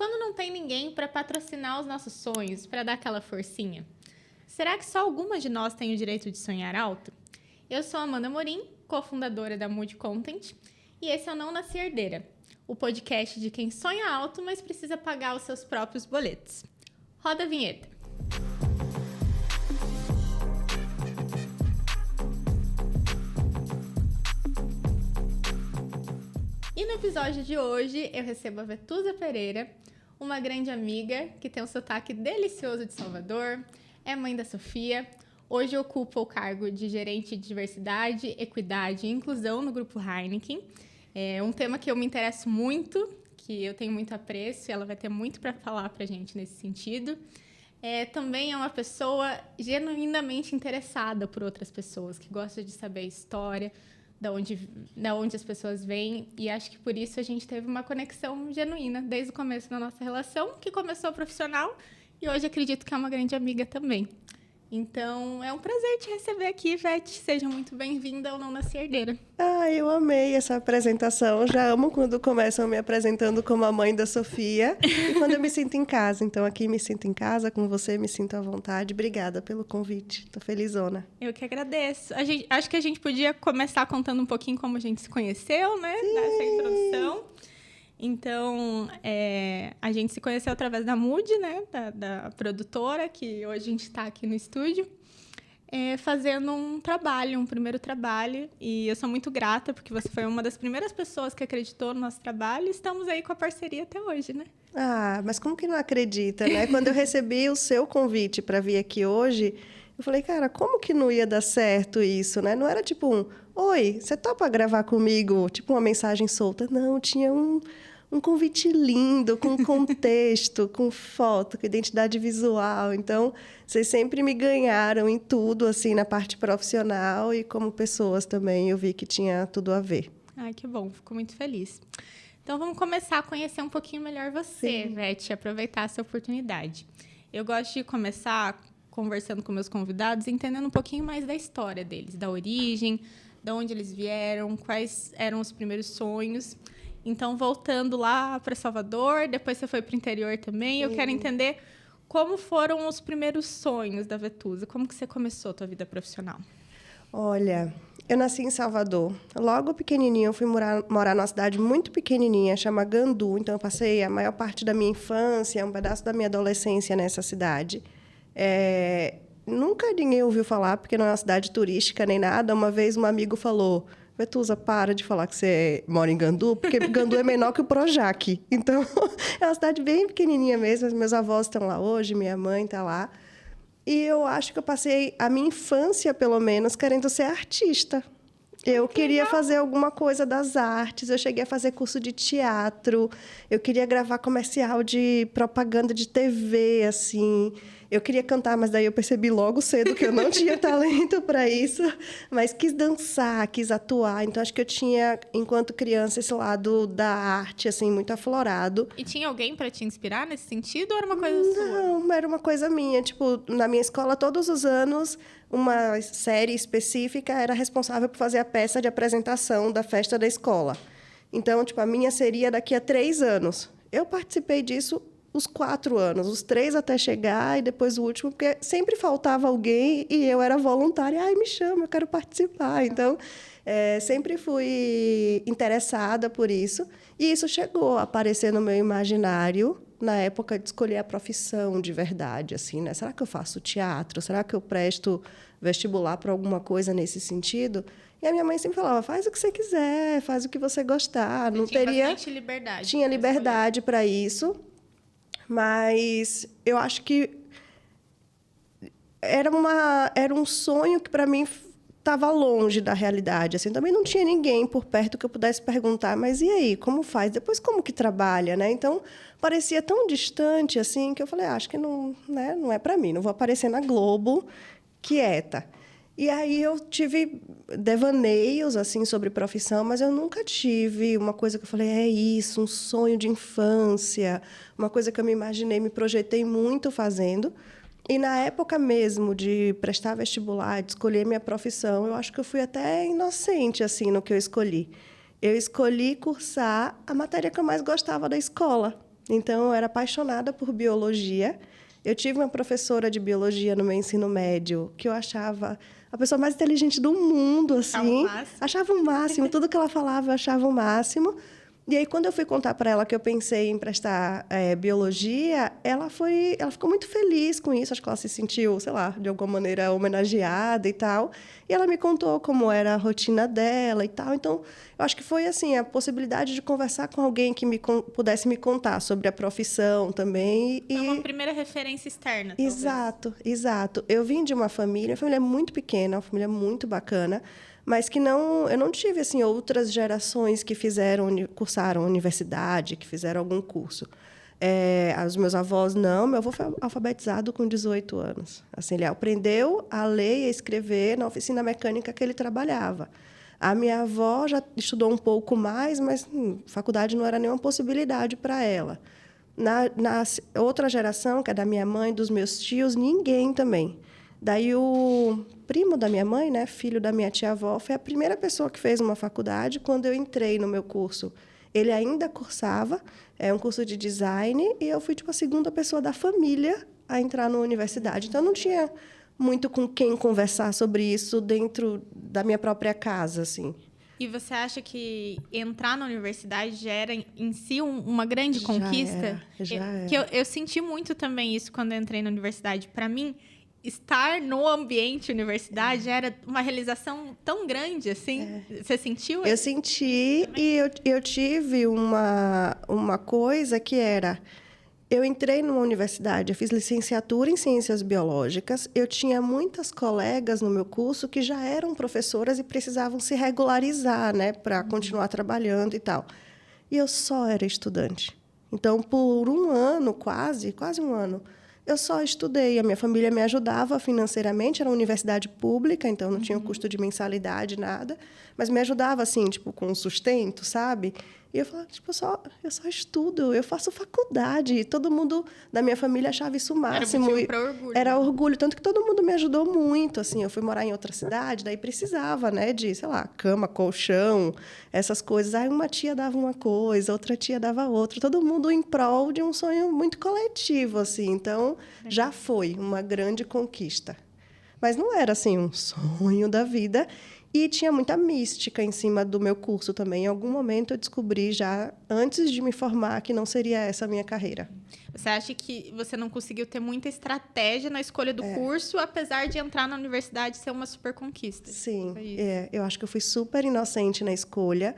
quando não tem ninguém para patrocinar os nossos sonhos, para dar aquela forcinha? Será que só algumas de nós têm o direito de sonhar alto? Eu sou Amanda Morim, cofundadora da Mood Content, e esse é o Não Nasci Herdeira, o podcast de quem sonha alto, mas precisa pagar os seus próprios boletos. Roda a vinheta. E no episódio de hoje, eu recebo a Vetusa Pereira, uma grande amiga que tem um sotaque delicioso de Salvador, é mãe da Sofia, hoje ocupa o cargo de gerente de diversidade, equidade e inclusão no Grupo Heineken. É um tema que eu me interesso muito, que eu tenho muito apreço, e ela vai ter muito para falar para a gente nesse sentido. Também é uma pessoa genuinamente interessada por outras pessoas, que gosta de saber a história, da onde as pessoas vêm, e acho que por isso a gente teve uma conexão genuína desde o começo da nossa relação, que começou profissional, e hoje acredito que é uma grande amiga também. Então, é um prazer te receber aqui, Vete. Seja muito bem-vinda ao Não Nasci Herdeira. Eu amei essa apresentação. Já amo quando começam me apresentando como a mãe da Sofia e quando eu me sinto em casa. Então, aqui me sinto em casa, com você me sinto à vontade. Obrigada pelo convite. Tô felizona. Eu que agradeço. Acho que a gente podia começar contando um pouquinho como a gente se conheceu, né? Sim. Nessa introdução. Então, a gente se conheceu através da Mood, né? Da produtora, que hoje a gente está aqui no estúdio, fazendo um primeiro trabalho. E eu sou muito grata, porque você foi uma das primeiras pessoas que acreditou no nosso trabalho. E estamos aí com a parceria até hoje, né? Mas como que não acredita, né? Quando eu recebi o seu convite para vir aqui hoje, eu falei, cara, como que não ia dar certo isso, né? Não era tipo oi, você topa gravar comigo? Tipo uma mensagem solta. Não, tinha um convite lindo, com contexto, com foto, com identidade visual. Então, vocês sempre me ganharam em tudo, assim, na parte profissional e como pessoas também. Eu vi que tinha tudo a ver. Ai, que bom. Fico muito feliz. Então, vamos começar a conhecer um pouquinho melhor você, Vete, aproveitar essa oportunidade. Eu gosto de começar conversando com meus convidados, entendendo um pouquinho mais da história deles, da origem, de onde eles vieram, quais eram os primeiros sonhos. Então, voltando lá para Salvador, depois você foi para o interior também, eu quero entender como foram os primeiros sonhos da Vetusa, como que você começou a tua vida profissional? Olha, eu nasci em Salvador. Logo pequenininha, eu fui morar numa cidade muito pequenininha, chama Gandu. Então, eu passei a maior parte da minha infância, um pedaço da minha adolescência nessa cidade. Nunca ninguém ouviu falar, porque não é uma cidade turística nem nada. Uma vez um amigo falou, Vetusa, para de falar que você mora em Gandu, porque Gandu é menor que o Projac. Então, é uma cidade bem pequenininha mesmo. Meus avós estão lá hoje, minha mãe está lá. E eu acho que eu passei a minha infância, pelo menos, querendo ser artista. Eu queria fazer alguma coisa das artes, eu cheguei a fazer curso de teatro, eu queria gravar comercial de propaganda de TV, assim. Eu queria cantar, mas daí eu percebi logo cedo que eu não tinha talento para isso. Mas quis dançar, quis atuar. Então, acho que eu tinha, enquanto criança, esse lado da arte, assim, muito aflorado. E tinha alguém para te inspirar nesse sentido ou era uma coisa sua? Não, era uma coisa minha. Tipo, na minha escola, todos os anos, uma série específica era responsável por fazer a peça de apresentação da festa da escola. Então, tipo, a minha seria daqui a 3 anos. Eu participei disso os 4 anos, os 3 até chegar e depois o último, porque sempre faltava alguém e eu era voluntária. Me chama, eu quero participar. Então, sempre fui interessada por isso. E isso chegou a aparecer no meu imaginário na época de escolher a profissão de verdade, assim, né? Será que eu faço teatro? Será que eu presto vestibular para alguma coisa nesse sentido? E a minha mãe sempre falava, faz o que você quiser, faz o que você gostar. Não teria bastante liberdade. Tinha liberdade para isso, mas eu acho que era um sonho que, para mim, estava longe da realidade. Assim, também não tinha ninguém por perto que eu pudesse perguntar, mas e aí, como faz? Depois, como que trabalha, né? Então, parecia tão distante, assim, que eu falei, acho que não, né, não é para mim, não vou aparecer na Globo quieta. E aí eu tive devaneios, assim, sobre profissão, mas eu nunca tive uma coisa que eu falei, é isso, um sonho de infância, uma coisa que eu me imaginei, me projetei muito fazendo. E na época mesmo de prestar vestibular, de escolher minha profissão, eu acho que eu fui até inocente, assim, no que eu escolhi. Eu escolhi cursar a matéria que eu mais gostava da escola, Então, eu era apaixonada por biologia. Eu tive uma professora de biologia no meu ensino médio que eu achava a pessoa mais inteligente do mundo, assim. Achava o máximo. Tudo que ela falava, eu achava o máximo. E aí, quando eu fui contar para ela que eu pensei em prestar biologia, ela ficou muito feliz com isso. Acho que ela se sentiu, sei lá, de alguma maneira homenageada e tal. E ela me contou como era a rotina dela e tal. Então, eu acho que foi assim a possibilidade de conversar com alguém que pudesse me contar sobre a profissão também. Foi uma primeira referência externa, talvez. Exato, exato. Eu vim de uma família muito pequena, uma família muito bacana, mas que eu não tive assim outras gerações que cursaram universidade, que fizeram algum curso. Os meus avós não, meu avô foi alfabetizado com 18 anos. Assim, ele aprendeu a ler e a escrever na oficina mecânica que ele trabalhava. A minha avó já estudou um pouco mais, mas faculdade não era nenhuma possibilidade para ela. Na outra geração, que é da minha mãe, dos meus tios, ninguém também. Daí o primo da minha mãe, né, filho da minha tia-avó, foi a primeira pessoa que fez uma faculdade quando eu entrei no meu curso. Ele ainda cursava um curso de design e eu fui tipo a segunda pessoa da família a entrar na universidade. Então, eu não tinha muito com quem conversar sobre isso dentro da minha própria casa, assim. E você acha que entrar na universidade já era em si uma grande conquista? Já era. Que eu senti muito também isso quando eu entrei na universidade. Para mim, estar no ambiente universidade era uma realização tão grande, assim. Você sentiu? Eu senti e eu tive uma coisa que era... Eu entrei numa universidade, eu fiz licenciatura em Ciências Biológicas. Eu tinha muitas colegas no meu curso que já eram professoras e precisavam se regularizar, né, para continuar trabalhando e tal. E eu só era estudante. Então, por um ano, quase um ano, eu só estudei. A minha família me ajudava financeiramente, era uma universidade pública, então não tinha custo de mensalidade, nada. Mas me ajudava, assim, tipo, com o sustento, sabe? E eu falava, tipo, eu só estudo, eu faço faculdade. E todo mundo da minha família achava isso o máximo. Era motivo para orgulho. Era orgulho, tanto que todo mundo me ajudou muito, assim. Eu fui morar em outra cidade, daí precisava, né, de, sei lá, cama, colchão, essas coisas. Aí uma tia dava uma coisa, outra tia dava outra. Todo mundo em prol de um sonho muito coletivo, assim. Então, já foi uma grande conquista. Mas não era, assim, um sonho da vida. E tinha muita mística em cima do meu curso também. Em algum momento eu descobri já, antes de me formar, que não seria essa a minha carreira. Você acha que você não conseguiu ter muita estratégia na escolha do curso, apesar de entrar na universidade ser uma super conquista? Sim, eu acho que eu fui super inocente na escolha.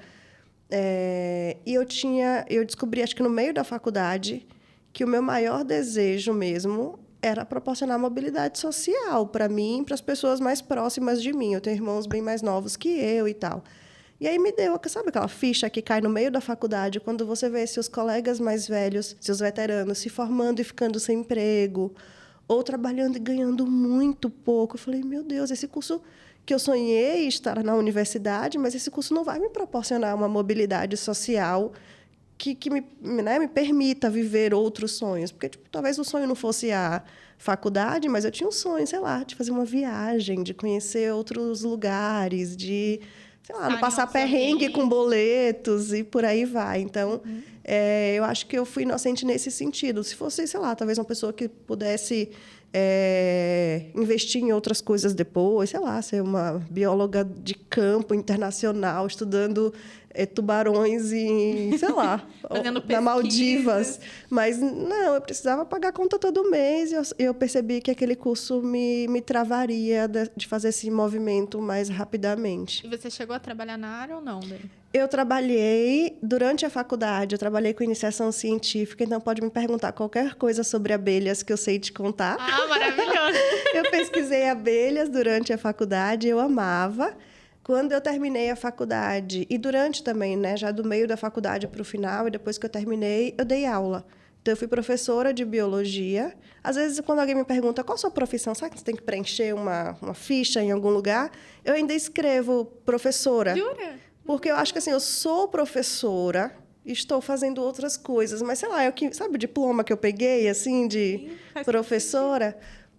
E eu descobri, acho que no meio da faculdade, que o meu maior desejo mesmo era proporcionar mobilidade social para mim e para as pessoas mais próximas de mim. Eu tenho irmãos bem mais novos que eu e tal. E aí me deu, sabe aquela ficha que cai no meio da faculdade, quando você vê seus colegas mais velhos, seus veteranos, se formando e ficando sem emprego, ou trabalhando e ganhando muito pouco. Eu falei, meu Deus, esse curso que eu sonhei estar na universidade, mas esse curso não vai me proporcionar uma mobilidade social que me permita viver outros sonhos. Porque, tipo, talvez o sonho não fosse a faculdade, mas eu tinha um sonho, sei lá, de fazer uma viagem, de conhecer outros lugares, de, sei lá, não passar perrengue com boletos e por aí vai. Então, eu acho que eu fui inocente nesse sentido. Se fosse, sei lá, talvez uma pessoa que pudesse investir em outras coisas depois, sei lá, ser uma bióloga de campo internacional, estudando tubarões em, sei lá, na Maldivas. Mas, não, eu precisava pagar a conta todo mês e eu percebi que aquele curso me travaria de fazer esse movimento mais rapidamente. E você chegou a trabalhar na área ou não, Dani? Eu trabalhei, durante a faculdade, eu trabalhei com iniciação científica, então pode me perguntar qualquer coisa sobre abelhas que eu sei te contar. Ah, maravilhoso! Eu pesquisei abelhas durante a faculdade, eu amava. Quando eu terminei a faculdade, e durante também, né, já do meio da faculdade para o final, e depois que eu terminei, eu dei aula. Então, eu fui professora de biologia. Às vezes, quando alguém me pergunta qual a sua profissão, sabe que você tem que preencher uma ficha em algum lugar? Eu ainda escrevo professora. Jura? Porque eu acho que, assim, eu sou professora, estou fazendo outras coisas, mas, sei lá, sabe o diploma que eu peguei, assim, de professora?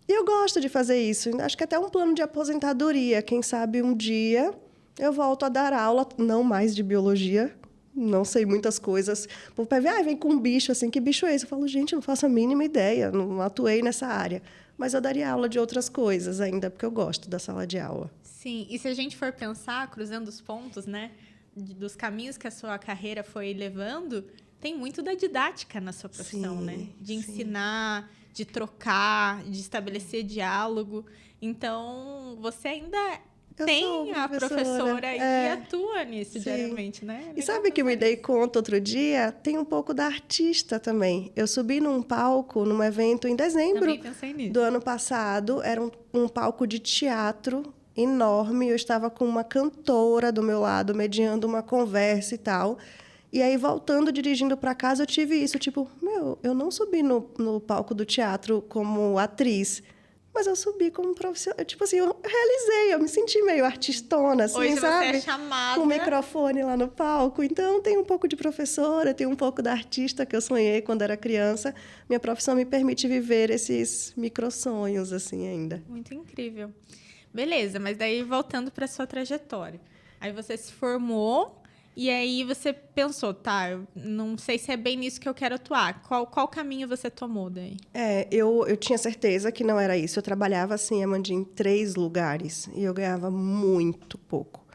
E eu gosto de fazer isso. Acho que até um plano de aposentadoria. Quem sabe um dia eu volto a dar aula, não mais de biologia, não sei muitas coisas. O pai vem com um bicho, assim, que bicho é esse? Eu falo, gente, eu não faço a mínima ideia, não atuei nessa área. Mas eu daria aula de outras coisas ainda, porque eu gosto da sala de aula. Sim, e se a gente for pensar, cruzando os pontos, né, dos caminhos que a sua carreira foi levando, tem muito da didática na sua profissão, né? De ensinar, de trocar, de estabelecer diálogo. Então, você ainda tem a professora e atua nisso diariamente, né? E sabe que eu me dei conta outro dia? Tem um pouco da artista também. Eu subi num palco, num evento em dezembro do ano passado. Era um palco de teatro enorme. Eu estava com uma cantora do meu lado, mediando uma conversa e tal. E aí, voltando, dirigindo para casa, eu tive isso. Tipo, eu não subi no palco do teatro como atriz. Mas eu subi como profissional. Tipo assim, eu realizei, eu me senti meio artistona, assim, hoje sabe? Você é chamada. Com o microfone lá no palco. Então, tem um pouco de professora, tem um pouco da artista que eu sonhei quando era criança. Minha profissão me permite viver esses microsonhos, assim, ainda. Muito incrível. Beleza, mas daí voltando para sua trajetória. Aí você se formou e aí você pensou, tá, eu não sei se é bem nisso que eu quero atuar. Qual caminho você tomou daí? Eu tinha certeza que não era isso. Eu trabalhava, assim, Amandinha, em 3 lugares e eu ganhava muito pouco.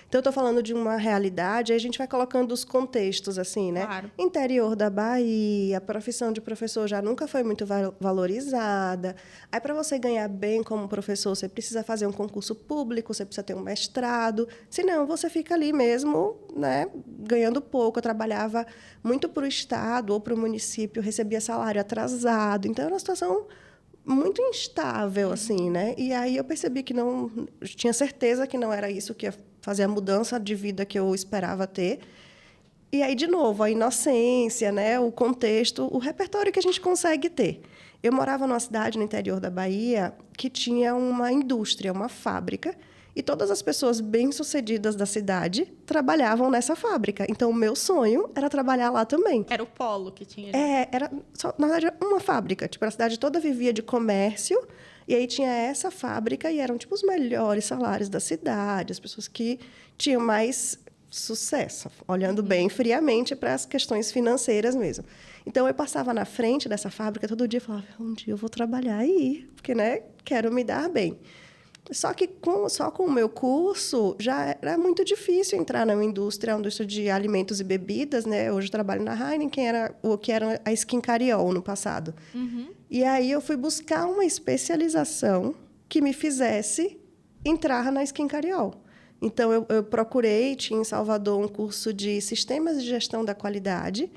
Então, eu estou falando de uma realidade, aí a gente vai colocando os contextos, assim, né? Claro. Interior da Bahia, a profissão de professor já nunca foi muito valorizada. Aí, para você ganhar bem como professor, você precisa fazer um concurso público, você precisa ter um mestrado. Senão, você fica ali mesmo, né, ganhando pouco. Eu trabalhava muito para o Estado ou para o município, recebia salário atrasado. Então, era uma situação muito instável, assim, né? E aí eu percebi que não... Eu tinha certeza que não era isso que ia fazer a mudança de vida que eu esperava ter. E aí, de novo, a inocência, né? O contexto, o repertório que a gente consegue ter. Eu morava numa cidade no interior da Bahia que tinha uma indústria, uma fábrica, e todas as pessoas bem-sucedidas da cidade trabalhavam nessa fábrica. Então, o meu sonho era trabalhar lá também. Era o polo que tinha. Era só, na verdade, uma fábrica. Tipo, a cidade toda vivia de comércio, e aí tinha essa fábrica, e eram, tipo, os melhores salários da cidade, as pessoas que tinham mais sucesso, olhando bem friamente para as questões financeiras mesmo. Então, eu passava na frente dessa fábrica todo dia e falava, um dia eu vou trabalhar aí, porque, né, quero me dar bem. Só que só com o meu curso já era muito difícil entrar na indústria de alimentos e bebidas, né? Hoje eu trabalho na Heineken, o que era a Skin Cariol no passado. E aí eu fui buscar uma especialização que me fizesse entrar na Skin Cariol. Então, eu procurei, tinha em Salvador um curso de Sistemas de Gestão da Qualidade,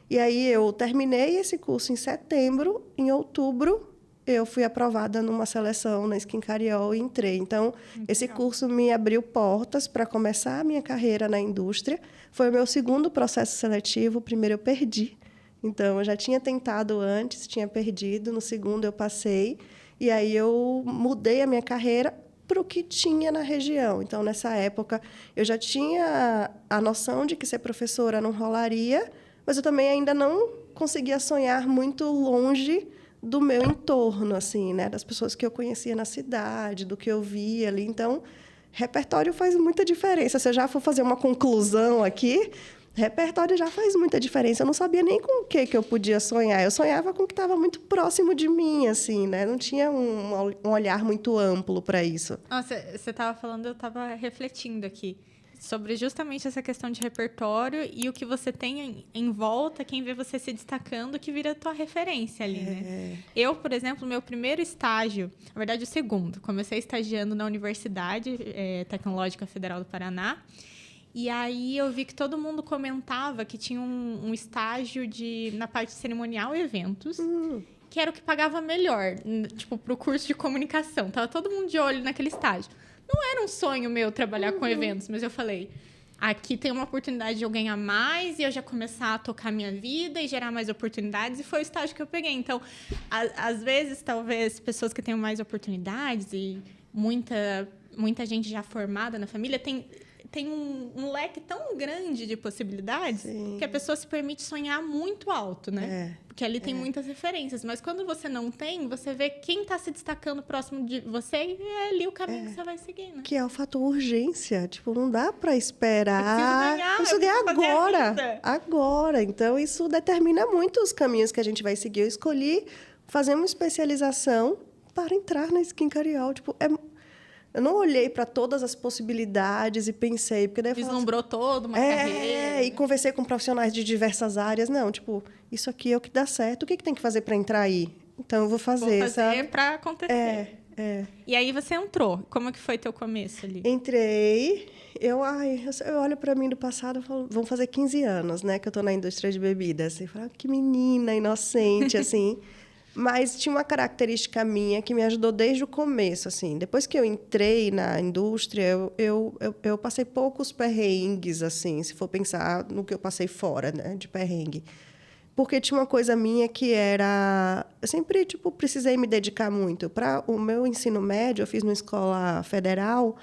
e aí eu terminei esse curso em setembro, em outubro, eu fui aprovada numa seleção na Skin Cariol e entrei. Então, esse curso me abriu portas para começar a minha carreira na indústria. Foi o meu segundo processo seletivo, o primeiro eu perdi. Então, eu já tinha tentado antes, tinha perdido, no segundo eu passei, e aí eu mudei a minha carreira para o que tinha na região. Então, nessa época, eu já tinha a noção de que ser professora não rolaria, mas eu também ainda não conseguia sonhar muito longe do meu entorno, assim, né? Das pessoas que eu conhecia na cidade, do que eu via ali. Então, repertório faz muita diferença. Se eu já for fazer uma conclusão aqui, repertório já faz muita diferença. Eu não sabia nem com o que eu podia sonhar. Eu sonhava com o que estava muito próximo de mim, assim, né? Não tinha um olhar muito amplo para isso. Nossa, você estava falando, eu estava refletindo aqui sobre justamente essa questão de repertório e o que você tem em volta, quem vê você se destacando, que vira a tua referência ali, né? Eu, por exemplo, meu primeiro estágio, na verdade o segundo, comecei estagiando na Universidade Tecnológica Federal do Paraná, e aí eu vi que todo mundo comentava que tinha um estágio na parte cerimonial e eventos, que era o que pagava melhor, tipo, pro curso de comunicação. Tava todo mundo de olho naquele estágio. Não era um sonho meu trabalhar com eventos, mas eu falei, aqui tem uma oportunidade de eu ganhar mais e eu já começar a tocar minha vida e gerar mais oportunidades, e foi o estágio que eu peguei. Então, às vezes, talvez, pessoas que tenham mais oportunidades e muita gente já formada na família tem um leque tão grande de possibilidades Sim. que a pessoa se permite sonhar muito alto, né? É. Porque ali tem muitas referências. Mas quando você não tem, você vê quem está se destacando próximo de você e é ali o caminho que você vai seguir, né? Que é o fator urgência. Tipo, não dá para esperar. Eu preciso ganhar fazer a agora. vida. Agora. Então, isso determina muito os caminhos que a gente vai seguir. Eu escolhi fazer uma especialização para entrar na Skin Cariol. Tipo, eu não olhei para todas as possibilidades e pensei... Porque daí eu Vislumbrou toda uma carreira. E conversei com profissionais de diversas áreas. Não, tipo, isso aqui é o que dá certo. O que tem que fazer para entrar aí? Então, eu vou fazer, sabe? Para acontecer. E aí você entrou. Como que foi teu começo ali? Entrei. Eu olho para mim do passado e falo, vão fazer 15 anos, né? Que eu estou na indústria de bebidas. E falo, que menina inocente, assim... Mas tinha uma característica minha que me ajudou desde o começo, assim. Depois que eu entrei na indústria, eu passei poucos perrengues, assim, se for pensar no que eu passei fora, né, de perrengue. Porque tinha uma coisa minha que era... Eu sempre, tipo, precisei me dedicar muito. Para o meu ensino médio, eu fiz numa escola federal,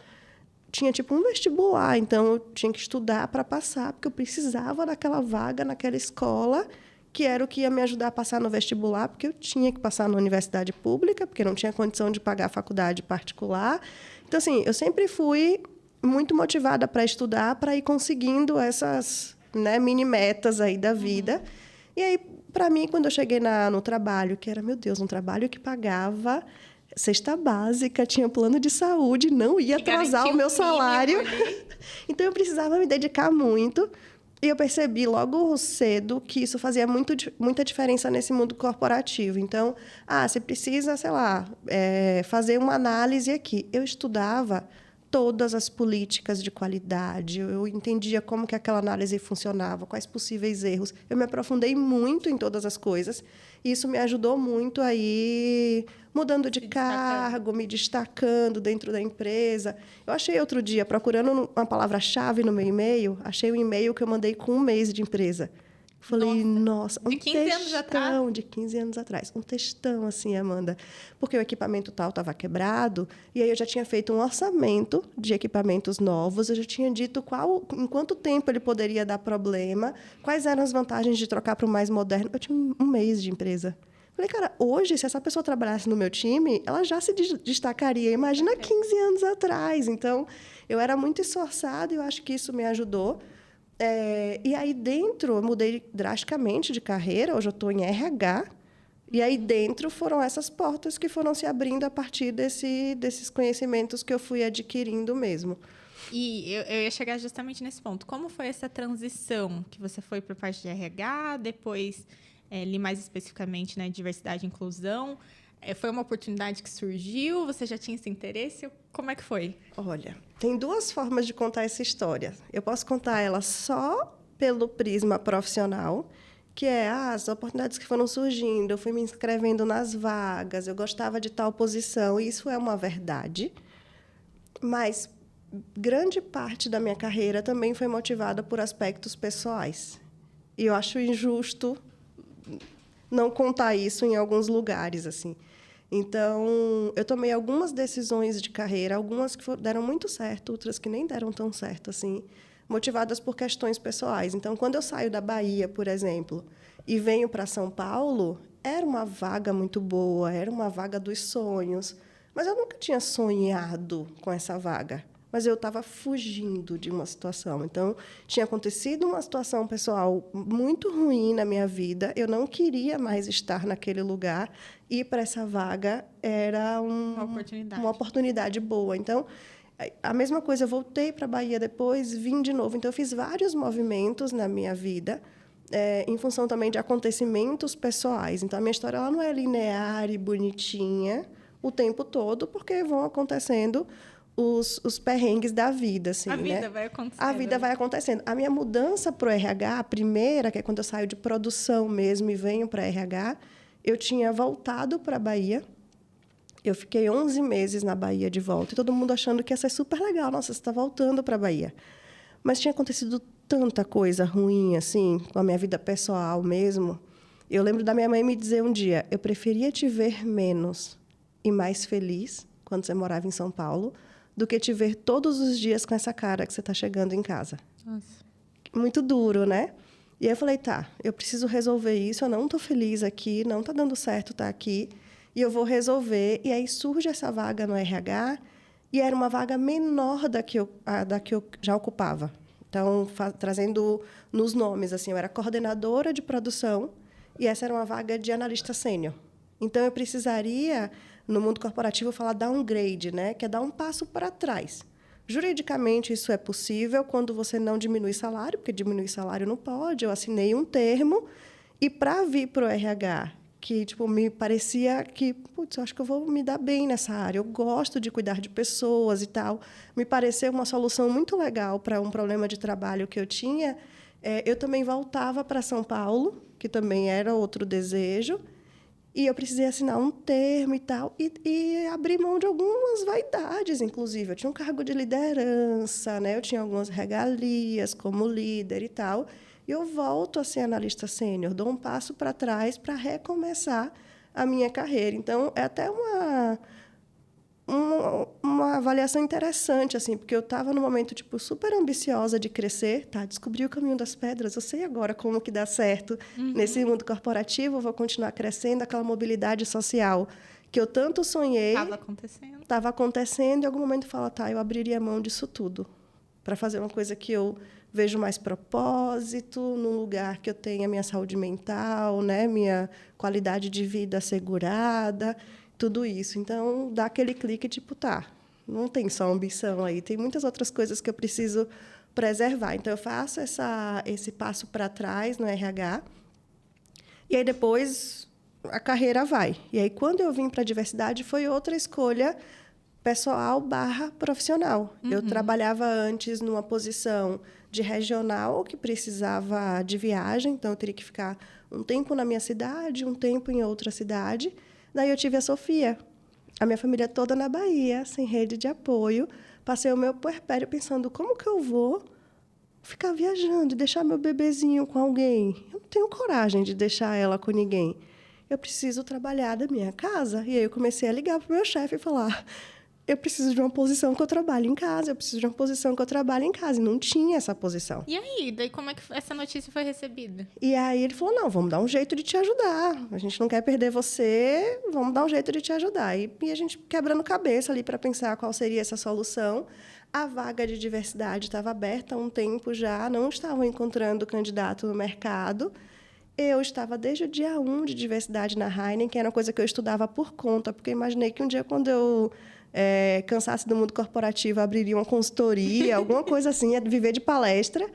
tinha, tipo, um vestibular. Então, eu tinha que estudar para passar, porque eu precisava daquela vaga naquela escola, que era o que ia me ajudar a passar no vestibular, porque eu tinha que passar na universidade pública, porque não tinha condição de pagar a faculdade particular. Então, assim, eu sempre fui muito motivada para estudar, para ir conseguindo essas, né, mini metas aí da vida. E aí, para mim, quando eu cheguei no trabalho, que era, meu Deus, um trabalho que pagava cesta básica, tinha plano de saúde, não ia atrasar o meu salário. Então, eu precisava me dedicar muito. E eu percebi logo cedo que isso fazia muita diferença nesse mundo corporativo. Então, você precisa, sei lá, fazer uma análise aqui. Eu estudava todas as políticas de qualidade, eu entendia como que aquela análise funcionava, quais possíveis erros. Eu me aprofundei muito em todas as coisas, e isso me ajudou muito a ir mudando de cargo, me destacando dentro da empresa. Eu achei outro dia, procurando uma palavra-chave no meu e-mail, achei um e-mail que eu mandei com 1 mês de empresa. Falei, nossa, de 15 anos atrás? De 15 anos atrás. Um textão, assim, Amanda. Porque o equipamento tal estava quebrado, e aí eu já tinha feito um orçamento de equipamentos novos, eu já tinha dito em quanto tempo ele poderia dar problema, quais eram as vantagens de trocar para o mais moderno. Eu tinha 1 mês de empresa. Falei, cara, hoje, se essa pessoa trabalhasse no meu time, ela já se destacaria. Imagina 15 anos atrás. Então, eu era muito esforçada e eu acho que isso me ajudou. E aí, dentro, eu mudei drasticamente de carreira. Hoje eu estou em RH. E aí, dentro, foram essas portas que foram se abrindo a partir desses conhecimentos que eu fui adquirindo mesmo. E eu ia chegar justamente nesse ponto. Como foi essa transição que você foi para a parte de RH, depois, ali mais especificamente, né, diversidade e inclusão? Foi uma oportunidade que surgiu? Você já tinha esse interesse? Como é que foi? Olha, tem 2 formas de contar essa história. Eu posso contar ela só pelo prisma profissional, que é as oportunidades que foram surgindo, eu fui me inscrevendo nas vagas, eu gostava de tal posição, e isso é uma verdade. Mas grande parte da minha carreira também foi motivada por aspectos pessoais. E eu acho injusto não contar isso em alguns lugares, assim. Então, eu tomei algumas decisões de carreira, algumas que deram muito certo, outras que nem deram tão certo, assim, motivadas por questões pessoais. Então, quando eu saio da Bahia, por exemplo, e venho para São Paulo, era uma vaga muito boa, era uma vaga dos sonhos, mas eu nunca tinha sonhado com essa vaga. Mas eu estava fugindo de uma situação. Então, tinha acontecido uma situação pessoal muito ruim na minha vida, eu não queria mais estar naquele lugar, e ir para essa vaga era uma oportunidade boa. Então, a mesma coisa, eu voltei para a Bahia depois, vim de novo. Então, eu fiz vários movimentos na minha vida, em função também de acontecimentos pessoais. Então, a minha história ela não é linear e bonitinha o tempo todo, porque vão acontecendo os perrengues da vida, assim, a vida, né? vai acontecendo. A vida vai acontecendo. A minha mudança para o RH, a primeira, que é quando eu saio de produção mesmo e venho para RH, eu tinha voltado para a Bahia. Eu fiquei 11 meses na Bahia de volta, e todo mundo achando que ia ser super legal. Nossa, você está voltando para a Bahia. Mas tinha acontecido tanta coisa ruim, assim, com a minha vida pessoal mesmo. Eu lembro da minha mãe me dizer um dia, eu preferia te ver menos e mais feliz, quando você morava em São Paulo, do que te ver todos os dias com essa cara que você está chegando em casa. Nossa. Muito duro, né? E aí eu falei, tá, eu preciso resolver isso, eu não estou feliz aqui, não está dando certo estar aqui, e eu vou resolver. E aí surge essa vaga no RH, e era uma vaga menor da que eu já ocupava. Então, trazendo nos nomes, assim, eu era coordenadora de produção, e essa era uma vaga de analista sênior. Então, eu precisaria, no mundo corporativo, falar downgrade, né? Que é dar um passo para trás. Juridicamente, isso é possível quando você não diminui salário, porque diminuir salário não pode. Eu assinei um termo, e para vir para o RH, que me parecia que, putz, eu acho que eu vou me dar bem nessa área, eu gosto de cuidar de pessoas e tal, me pareceu uma solução muito legal para um problema de trabalho que eu tinha. Eu também voltava para São Paulo, que também era outro desejo, e eu precisei assinar um termo e tal, e abrir mão de algumas vaidades, inclusive. Eu tinha um cargo de liderança, né? Eu tinha algumas regalias como líder e tal, e eu volto a ser analista sênior, dou um passo para trás para recomeçar a minha carreira. Então, é até uma avaliação interessante, assim, porque eu estava num momento super ambiciosa de crescer, tá? Descobri o caminho das pedras, eu sei agora como que dá certo nesse mundo corporativo, eu vou continuar crescendo, aquela mobilidade social que eu tanto sonhei. Estava acontecendo, e em algum momento fala, tá, eu abriria mão disso tudo para fazer uma coisa que eu vejo mais propósito, num lugar que eu tenha minha saúde mental, né, minha qualidade de vida assegurada, tudo isso. Então, dá aquele clique, tá, não tem só ambição aí, tem muitas outras coisas que eu preciso preservar. Então, eu faço esse passo para trás no RH, e aí depois a carreira vai. E aí, quando eu vim para a diversidade, foi outra escolha pessoal/profissional. Eu trabalhava antes numa posição de regional, que precisava de viagem, então eu teria que ficar um tempo na minha cidade, um tempo em outra cidade. Daí eu tive a Sofia, a minha família toda na Bahia, sem rede de apoio. Passei o meu puerpério pensando, como que eu vou ficar viajando e deixar meu bebezinho com alguém? Eu não tenho coragem de deixar ela com ninguém. Eu preciso trabalhar da minha casa. E aí eu comecei a ligar para o meu chefe e falar, eu preciso de uma posição que eu trabalhe em casa, eu preciso de uma posição que eu trabalhe em casa. E não tinha essa posição. E aí? Daí como é que essa notícia foi recebida? E aí ele falou, não, vamos dar um jeito de te ajudar. A gente não quer perder você, vamos dar um jeito de te ajudar. E a gente quebrando cabeça ali para pensar qual seria essa solução. A vaga de diversidade estava aberta há um tempo já, não estavam encontrando candidato no mercado. Eu estava desde o dia 1 de diversidade na Heineken, que era uma coisa que eu estudava por conta, porque eu imaginei que um dia, quando eu cansasse do mundo corporativo, abriria uma consultoria, alguma coisa assim, viver de palestra.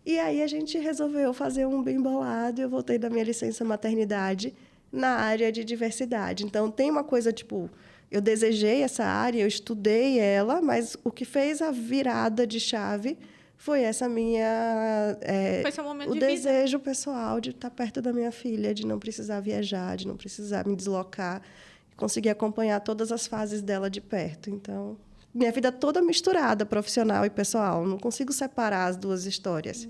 E aí a gente resolveu fazer um bem bolado, e eu voltei da minha licença maternidade na área de diversidade. Então, tem uma coisa, eu desejei essa área, eu estudei ela, mas o que fez a virada de chave foi essa minha... foi seu momento de desejo vida pessoal de estar perto da minha filha, de não precisar viajar, de não precisar me deslocar, conseguir acompanhar todas as fases dela de perto. Então, minha vida toda misturada, profissional e pessoal. Não consigo separar as duas histórias.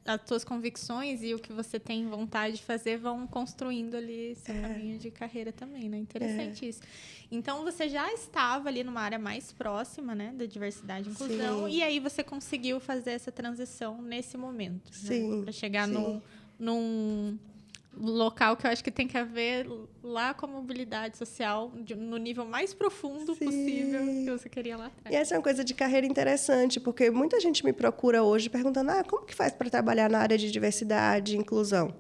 As tuas convicções e o que você tem vontade de fazer vão construindo ali seu caminho de carreira também, né? Interessante isso. Então, você já estava ali numa área mais próxima, né? Da diversidade e inclusão. Sim. E aí, você conseguiu fazer essa transição nesse momento. Sim. Né? Para chegar num local que eu acho que tem que haver lá com a mobilidade social no nível mais profundo possível que você queria lá atrás. E essa é uma coisa de carreira interessante, porque muita gente me procura hoje perguntando como que faz para trabalhar na área de diversidade e inclusão?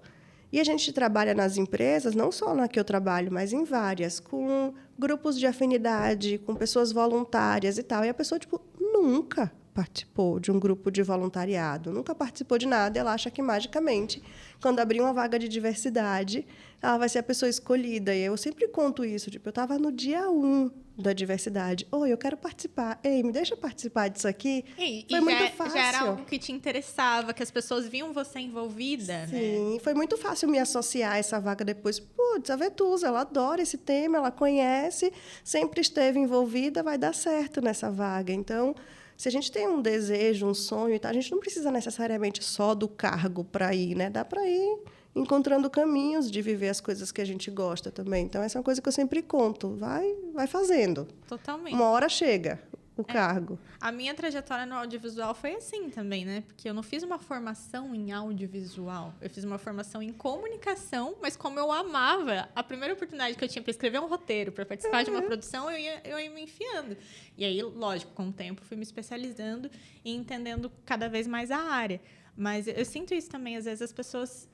E a gente trabalha nas empresas, não só na que eu trabalho, mas em várias, com grupos de afinidade, com pessoas voluntárias e tal. E a pessoa, nunca participou de um grupo de voluntariado, nunca participou de nada, ela acha que, magicamente, quando abrir uma vaga de diversidade, ela vai ser a pessoa escolhida. E eu sempre conto isso, eu estava no dia 1 da diversidade. Oi, eu quero participar. Ei, me deixa participar disso aqui. Foi muito fácil. Já era algo que te interessava, que as pessoas viam você envolvida, Sim, né? Foi muito fácil me associar a essa vaga depois. Putz, a Vetusa, ela adora esse tema, ela conhece, sempre esteve envolvida, vai dar certo nessa vaga. Então, se a gente tem um desejo, um sonho, a gente não precisa necessariamente só do cargo para ir, né? Dá para ir encontrando caminhos de viver as coisas que a gente gosta também. Então, essa é uma coisa que eu sempre conto. Vai fazendo. Totalmente. Uma hora chega. o cargo. A minha trajetória no audiovisual foi assim também, né? Porque eu não fiz uma formação em audiovisual. Eu fiz uma formação em comunicação, mas como eu amava, a primeira oportunidade que eu tinha para escrever um roteiro, para participar de uma produção, eu ia me enfiando. E aí, lógico, com o tempo, fui me especializando e entendendo cada vez mais a área. Mas eu sinto isso também, às vezes as pessoas...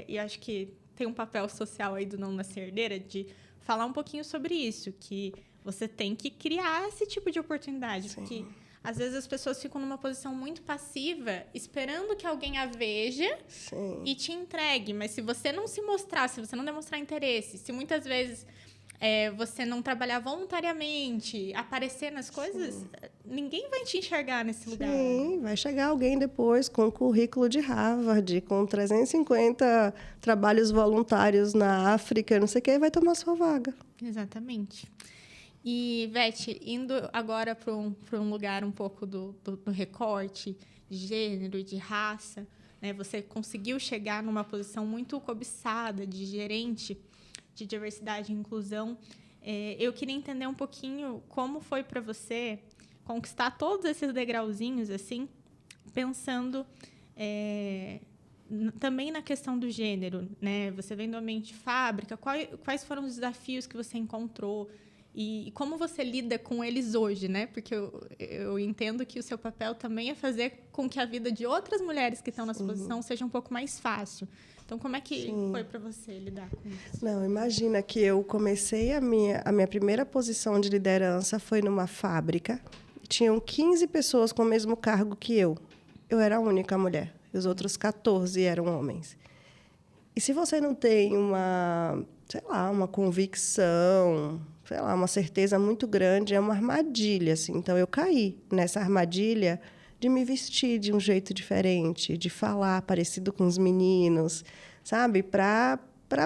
e acho que tem um papel social aí do Não Nascer Herdeira de falar um pouquinho sobre isso, que você tem que criar esse tipo de oportunidade. Sim. Porque, às vezes, as pessoas ficam numa posição muito passiva, esperando que alguém a veja Sim. e te entregue. Mas se você não se mostrar, se você não demonstrar interesse, se muitas vezes você não trabalhar voluntariamente, aparecer nas coisas, Sim. ninguém vai te enxergar nesse lugar. Sim, vai chegar alguém depois com um currículo de Harvard, com 350 trabalhos voluntários na África, não sei o que, e vai tomar sua vaga. Exatamente. E, Vete, indo agora para um lugar um pouco do recorte de gênero e de raça, né? Você conseguiu chegar numa posição muito cobiçada de gerente de diversidade e inclusão. Eu queria entender um pouquinho como foi para você conquistar todos esses degrauzinhos, assim, pensando também na questão do gênero, né? Você vem do ambiente de fábrica, quais foram os desafios que você encontrou? E como você lida com eles hoje, né? Porque eu entendo que o seu papel também é fazer com que a vida de outras mulheres que estão nessa posição seja um pouco mais fácil. Então, como é que foi para você lidar com isso? Não, imagina que eu comecei a minha primeira posição de liderança foi numa fábrica. Tinham 15 pessoas com o mesmo cargo que eu. Eu era a única mulher. E os outros 14 eram homens. E se você não tem uma convicção, uma certeza muito grande, é uma armadilha, assim. Então, eu caí nessa armadilha de me vestir de um jeito diferente, de falar parecido com os meninos, sabe? Para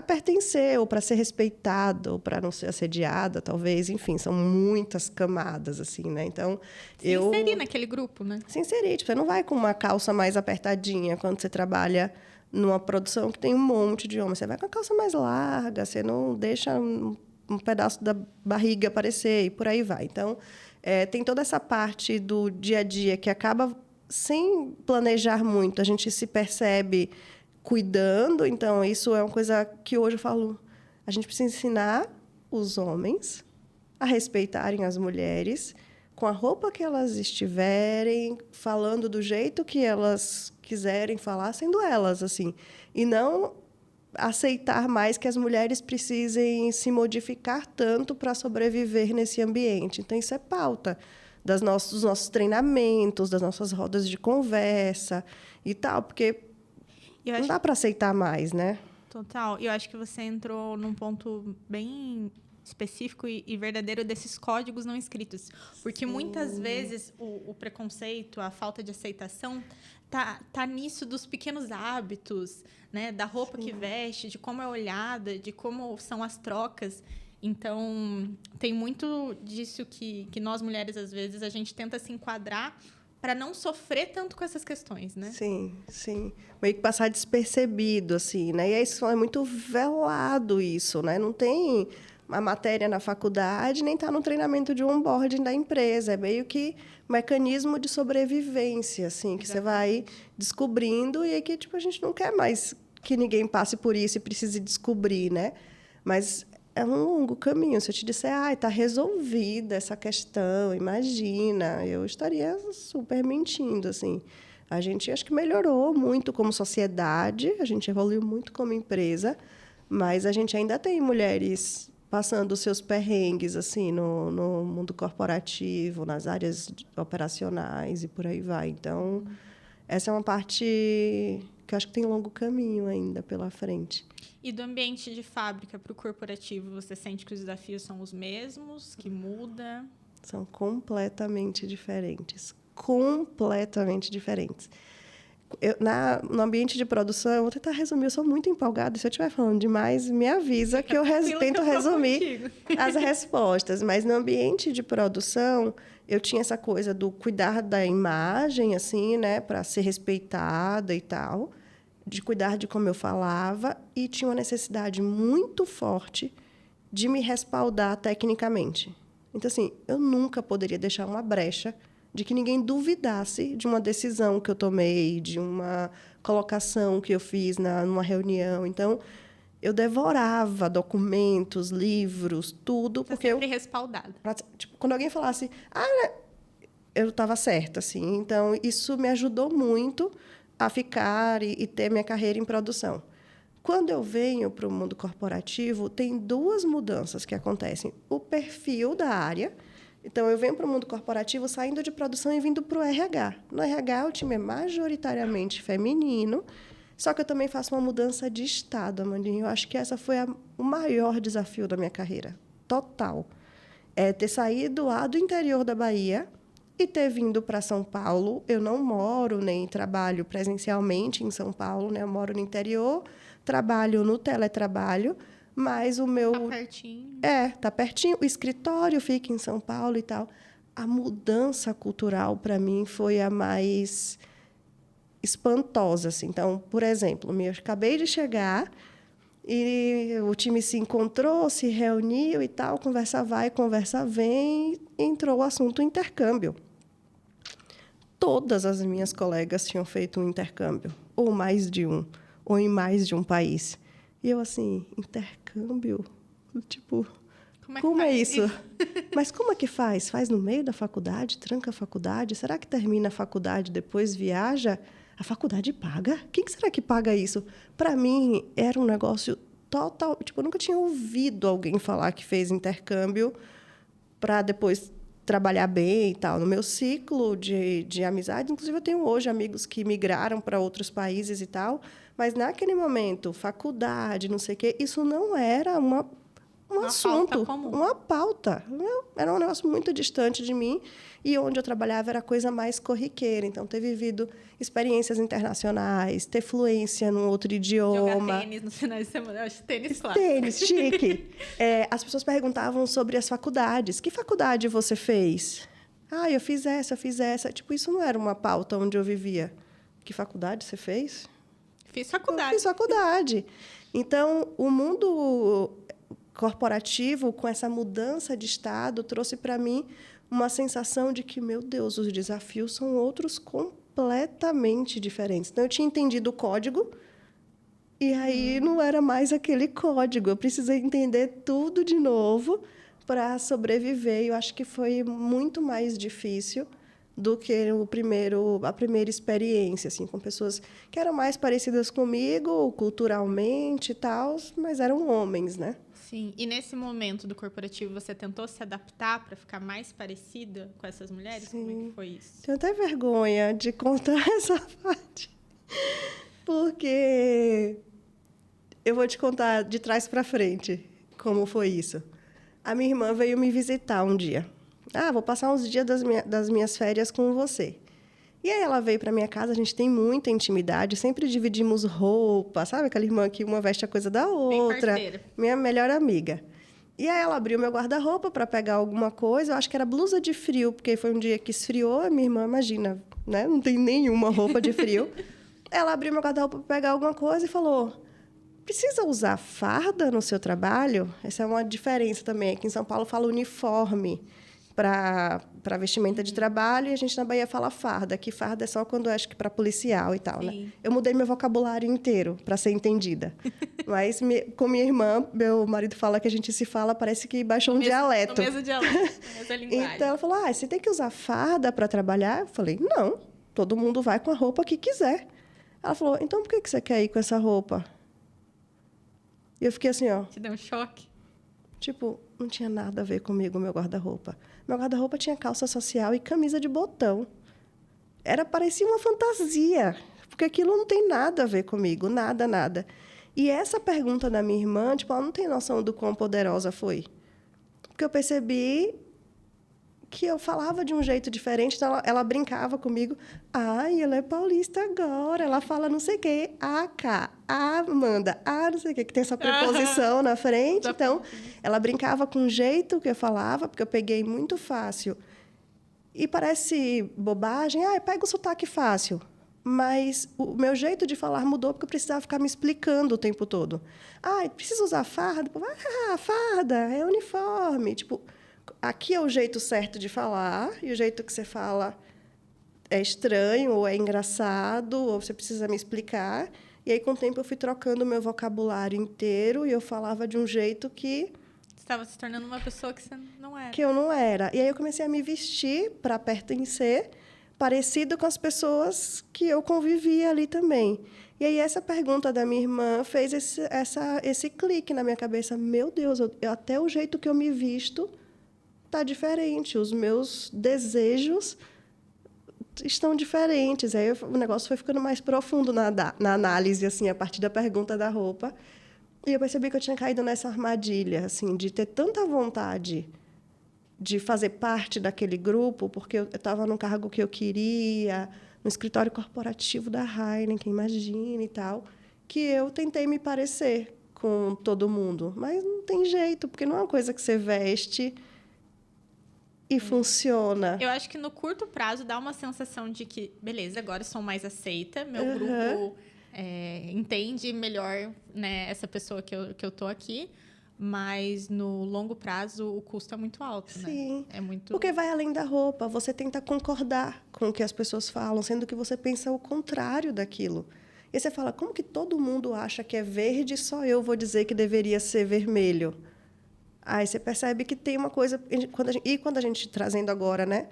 pertencer, ou para ser respeitada, ou para não ser assediada, talvez. Enfim, são muitas camadas, assim, né? Então, se inserir naquele grupo, né? Se inserir. Tipo, você não vai com uma calça mais apertadinha quando você trabalha numa produção que tem um monte de homens. Você vai com a calça mais larga, você não deixa um pedaço da barriga aparecer e por aí vai. Então, tem toda essa parte do dia a dia que acaba, sem planejar muito, a gente se percebe cuidando. Então, isso é uma coisa que hoje eu falo, a gente precisa ensinar os homens a respeitarem as mulheres com a roupa que elas estiverem, falando do jeito que elas quiserem falar, sendo elas, assim. E não aceitar mais que as mulheres precisem se modificar tanto para sobreviver nesse ambiente. Então, isso é pauta dos nossos treinamentos, das nossas rodas de conversa e tal, porque não dá para aceitar mais, né? Total. Eu acho que você entrou num ponto bem específico e verdadeiro desses códigos não escritos. Porque muitas vezes o preconceito, a falta de aceitação tá nisso dos pequenos hábitos, né? Da roupa que veste, de como é olhada, de como são as trocas. Então, tem muito disso que nós mulheres, às vezes, a gente tenta se enquadrar para não sofrer tanto com essas questões, né? Sim, sim. Meio que passar despercebido, assim, né? E aí é muito velado isso, né? Não tem uma matéria na faculdade, nem está no treinamento de onboarding da empresa. É meio que um mecanismo de sobrevivência, assim, que Exatamente. Você vai descobrindo e aí que, tipo, a gente não quer mais que ninguém passe por isso e precise descobrir, né? Mas é um longo caminho. Se eu te disser, está resolvida essa questão, imagina, eu estaria super mentindo, assim. A gente, acho que melhorou muito como sociedade, a gente evoluiu muito como empresa, mas a gente ainda tem mulheres passando os seus perrengues, assim, no mundo corporativo, nas áreas operacionais e por aí vai. Então, essa é uma parte que eu acho que tem um longo caminho ainda pela frente. E do ambiente de fábrica para o corporativo, você sente que os desafios são os mesmos, que muda? São completamente diferentes. Completamente diferentes. No ambiente de produção, eu vou tentar resumir, eu sou muito empolgada. Se eu estiver falando demais, me avisa que eu tento resumir as respostas. Mas no ambiente de produção, eu tinha essa coisa do cuidar da imagem, assim, né, para ser respeitada e tal, de cuidar de como eu falava, e tinha uma necessidade muito forte de me respaldar tecnicamente. Então, assim, eu nunca poderia deixar uma brecha de que ninguém duvidasse de uma decisão que eu tomei, de uma colocação que eu fiz numa reunião. Então, eu devorava documentos, livros, tudo. Você sempre respaldada. Tipo, quando alguém falasse, eu estava certa, assim. Então, isso me ajudou muito a ficar e ter minha carreira em produção. Quando eu venho para o mundo corporativo, tem duas mudanças que acontecem. O perfil da área. Então, eu venho para o mundo corporativo saindo de produção e vindo para o RH. No RH, o time é majoritariamente feminino, só que eu também faço uma mudança de estado, Amandinha. Eu acho que essa foi o maior desafio da minha carreira, total. É ter saído lá do interior da Bahia e ter vindo para São Paulo. Eu não moro nem trabalho presencialmente em São Paulo, né? Eu moro no interior, trabalho no teletrabalho, mas o meu... Tá pertinho. Tá pertinho. O escritório fica em São Paulo e tal. A mudança cultural, para mim, foi a mais espantosa, assim. Então, por exemplo, eu acabei de chegar e o time se encontrou, se reuniu e tal, conversa vai, conversa vem, entrou o assunto intercâmbio. Todas as minhas colegas tinham feito um intercâmbio, ou mais de um, ou em mais de um país. E eu, assim, intercâmbio? Tipo, como é isso? Mas como é que faz? Faz no meio da faculdade? Tranca a faculdade? Será que termina a faculdade, depois viaja? A faculdade paga? Quem será que paga isso? Para mim, era um negócio total... Tipo, eu nunca tinha ouvido alguém falar que fez intercâmbio para depois trabalhar bem e tal. No meu ciclo de amizade, inclusive, eu tenho hoje amigos que migraram para outros países e tal, mas, naquele momento, faculdade, não sei o quê, isso não era um assunto, pauta comum. uma pauta. Era um negócio muito distante de mim e onde eu trabalhava era coisa mais corriqueira. Então, ter vivido experiências internacionais, ter fluência num outro idioma. Jogar tênis no final de semana. Eu acho tênis clássico. Tênis, chique. As pessoas perguntavam sobre as faculdades. Que faculdade você fez? Eu fiz essa, eu fiz essa. Tipo, isso não era uma pauta onde eu vivia. Que faculdade você fez? Fiz faculdade. Eu fiz faculdade. Então, o mundo corporativo, com essa mudança de estado, trouxe para mim uma sensação de que, meu Deus, os desafios são outros completamente diferentes. Então, eu tinha entendido o código e aí não era mais aquele código. Eu precisei entender tudo de novo para sobreviver. Eu acho que foi muito mais difícil do que a primeira experiência, assim, com pessoas que eram mais parecidas comigo, culturalmente e tal, mas eram homens, né? Sim. E nesse momento do corporativo, você tentou se adaptar para ficar mais parecida com essas mulheres? Sim. Como é que foi isso? Tenho até vergonha de contar essa parte, porque eu vou te contar de trás para frente como foi isso. A minha irmã veio me visitar um dia. Vou passar uns dias das minhas férias com você. E aí ela veio para minha casa, a gente tem muita intimidade, sempre dividimos roupa, sabe? Aquela irmã que uma veste a coisa da outra. Minha melhor amiga. E aí ela abriu meu guarda-roupa para pegar alguma coisa, eu acho que era blusa de frio, porque foi um dia que esfriou, a minha irmã, imagina, né? Não tem nenhuma roupa de frio. Ela abriu meu guarda-roupa para pegar alguma coisa e falou: precisa usar farda no seu trabalho? Essa é uma diferença também. Aqui em São Paulo fala uniforme para vestimenta de trabalho, e a gente na Bahia fala farda. Aqui farda é só quando acho que para policial e tal, né? Eu mudei meu vocabulário inteiro para ser entendida. Mas com minha irmã, meu marido fala que a gente se fala, parece que baixou um dialeto. No mesmo dialeto, na mesma linguagem. Então ela falou: você tem que usar farda para trabalhar? Eu falei: não, todo mundo vai com a roupa que quiser. Ela falou: então por que você quer ir com essa roupa? E eu fiquei assim, ó. Te deu um choque? Tipo, não tinha nada a ver comigo, meu guarda-roupa. Meu guarda-roupa tinha calça social e camisa de botão. Parecia uma fantasia, porque aquilo não tem nada a ver comigo, nada, nada. E essa pergunta da minha irmã, tipo, ela não tem noção do quão poderosa foi. Porque eu percebi que eu falava de um jeito diferente, então ela brincava comigo. Ela é paulista agora, ela fala não sei o quê. Cá, Amanda, não sei o quê, que tem essa preposição na frente. Então, ela brincava com o jeito que eu falava, porque eu peguei muito fácil. E parece bobagem, pega o sotaque fácil. Mas o meu jeito de falar mudou porque eu precisava ficar me explicando o tempo todo. Precisa usar farda? Farda, é uniforme. Tipo, aqui é o jeito certo de falar, e o jeito que você fala é estranho, ou é engraçado, ou você precisa me explicar. E aí, com o tempo, eu fui trocando o meu vocabulário inteiro e eu falava de um jeito que... Você estava se tornando uma pessoa que você não era. Que eu não era. E aí, eu comecei a me vestir para pertencer, parecido com as pessoas que eu convivia ali também. E aí, essa pergunta da minha irmã fez esse clique na minha cabeça. Meu Deus, até o jeito que eu me visto está diferente. Os meus desejos estão diferentes. Aí, o negócio foi ficando mais profundo na análise, assim, a partir da pergunta da roupa. E eu percebi que eu tinha caído nessa armadilha, assim, de ter tanta vontade de fazer parte daquele grupo, porque eu estava num cargo que eu queria, no escritório corporativo da Heineken, imagina e tal, que eu tentei me parecer com todo mundo. Mas não tem jeito, porque não é uma coisa que você veste e funciona. Eu acho que no curto prazo dá uma sensação de que, beleza, agora eu sou mais aceita, meu grupo entende melhor, né, essa pessoa que eu tô aqui. Mas, no longo prazo, o custo é muito alto, né? Sim. É muito... Porque vai além da roupa. Você tenta concordar com o que as pessoas falam, sendo que você pensa o contrário daquilo. E você fala, como que todo mundo acha que é verde, só eu vou dizer que deveria ser vermelho? Aí você percebe que tem uma coisa... quando a gente trazendo agora, né?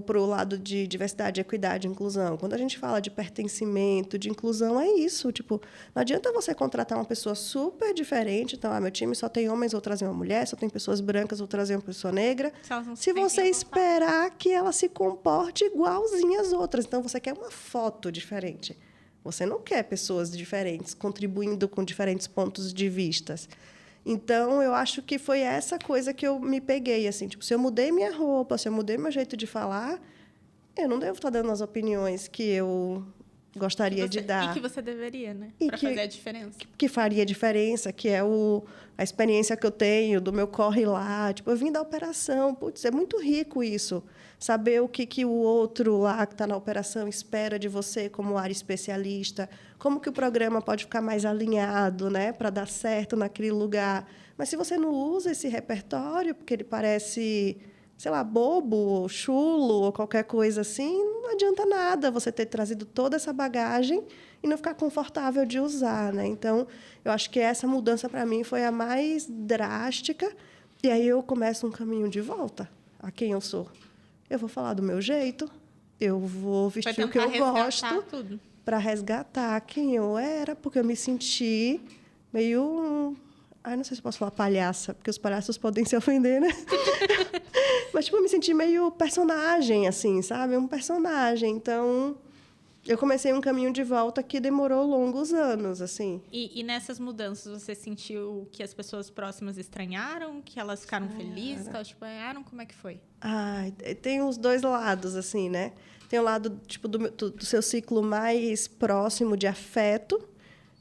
Para o lado de diversidade, equidade e inclusão. Quando a gente fala de pertencimento, de inclusão, é isso. Tipo, não adianta você contratar uma pessoa super diferente. Então, meu time só tem homens, vou trazer uma mulher. Só tem pessoas brancas, vou trazer uma pessoa negra. Se você esperar que ela se comporte igualzinha às outras. Então, você quer uma foto diferente. Você não quer pessoas diferentes, contribuindo com diferentes pontos de vistas. Então, eu acho que foi essa coisa que eu me peguei, assim, tipo, se eu mudei minha roupa, se eu mudei meu jeito de falar, eu não devo estar dando as opiniões que eu gostaria de dar. E que você deveria, né? Para fazer a diferença. Que faria diferença, que é a experiência que eu tenho do meu corre lá. Tipo, eu vim da operação. Putz, é muito rico isso. Saber o que o outro lá que está na operação espera de você como área especialista. Como que o programa pode ficar mais alinhado, né, para dar certo naquele lugar. Mas se você não usa esse repertório, porque ele parece, sei lá, bobo, ou chulo, ou qualquer coisa assim, não adianta nada você ter trazido toda essa bagagem e não ficar confortável de usar, né? Então, eu acho que essa mudança, para mim, foi a mais drástica. E aí eu começo um caminho de volta a quem eu sou. Eu vou falar do meu jeito, eu vou vestir o que eu gosto para resgatar quem eu era, porque eu me senti meio... Ai, não sei se eu posso falar palhaça, porque os palhaços podem se ofender, né? Mas, tipo, eu me senti meio personagem, assim, sabe? Um personagem. Então, eu comecei um caminho de volta que demorou longos anos, assim. E nessas mudanças, você sentiu que as pessoas próximas estranharam? Que elas ficaram felizes? Que elas estranharam? Como é que foi? Ai, tem os dois lados, assim, né? Tem o lado, tipo, do seu ciclo mais próximo de afeto.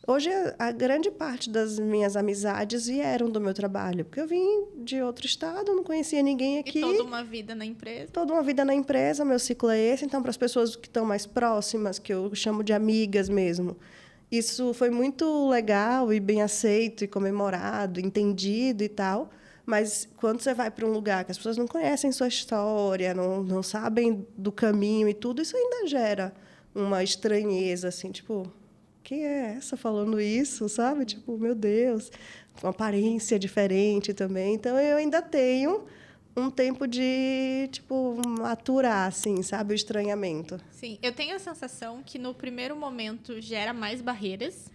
Hoje, a grande parte das minhas amizades vieram do meu trabalho. Porque eu vim de outro estado, não conhecia ninguém aqui. E toda uma vida na empresa. Toda uma vida na empresa, meu ciclo é esse. Então, para as pessoas que estão mais próximas, que eu chamo de amigas mesmo, isso foi muito legal e bem aceito e comemorado, entendido e tal. Mas quando você vai para um lugar que as pessoas não conhecem sua história, não sabem do caminho e tudo, isso ainda gera uma estranheza, assim, tipo... Quem é essa falando isso, sabe? Tipo, meu Deus, com aparência diferente também. Então, eu ainda tenho um tempo de, tipo, maturar, assim, sabe? O estranhamento. Sim, eu tenho a sensação que no primeiro momento gera mais barreiras,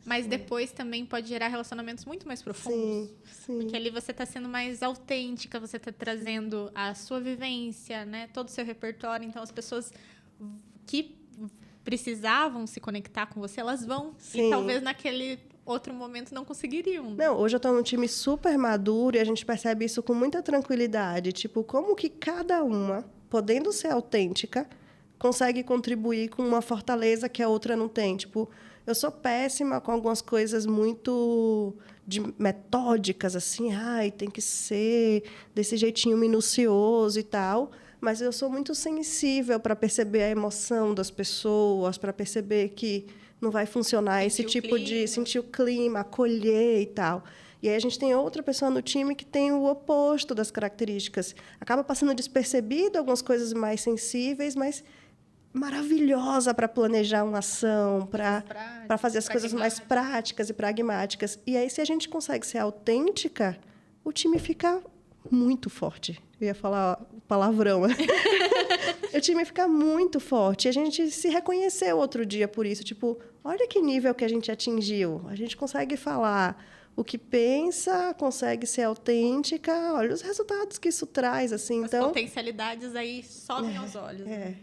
mas depois também pode gerar relacionamentos muito mais profundos. Sim. Porque ali você está sendo mais autêntica, você está trazendo a sua vivência, né? Todo o seu repertório. Então, as pessoas que precisavam se conectar com você, elas vão. Sim. E talvez naquele outro momento não conseguiriam. Não, hoje eu estou num time super maduro e a gente percebe isso com muita tranquilidade. Tipo, como que cada uma, podendo ser autêntica, consegue contribuir com uma fortaleza que a outra não tem. Tipo, eu sou péssima com algumas coisas muito metódicas, assim, tem que ser desse jeitinho minucioso e tal. Mas eu sou muito sensível para perceber a emoção das pessoas, para perceber que não vai funcionar esse tipo de sentir o clima, acolher e tal. E aí a gente tem outra pessoa no time que tem o oposto das características. Acaba passando despercebido algumas coisas mais sensíveis, mas maravilhosa para planejar uma ação, para fazer as coisas mais práticas e pragmáticas. E aí, se a gente consegue ser autêntica, o time fica muito forte. Eu ia falar palavrão. O time fica muito forte. E a gente se reconheceu outro dia por isso. Tipo, olha que nível que a gente atingiu. A gente consegue falar o que pensa, consegue ser autêntica. Olha os resultados que isso traz, assim. As potencialidades aí sobem aos olhos. É.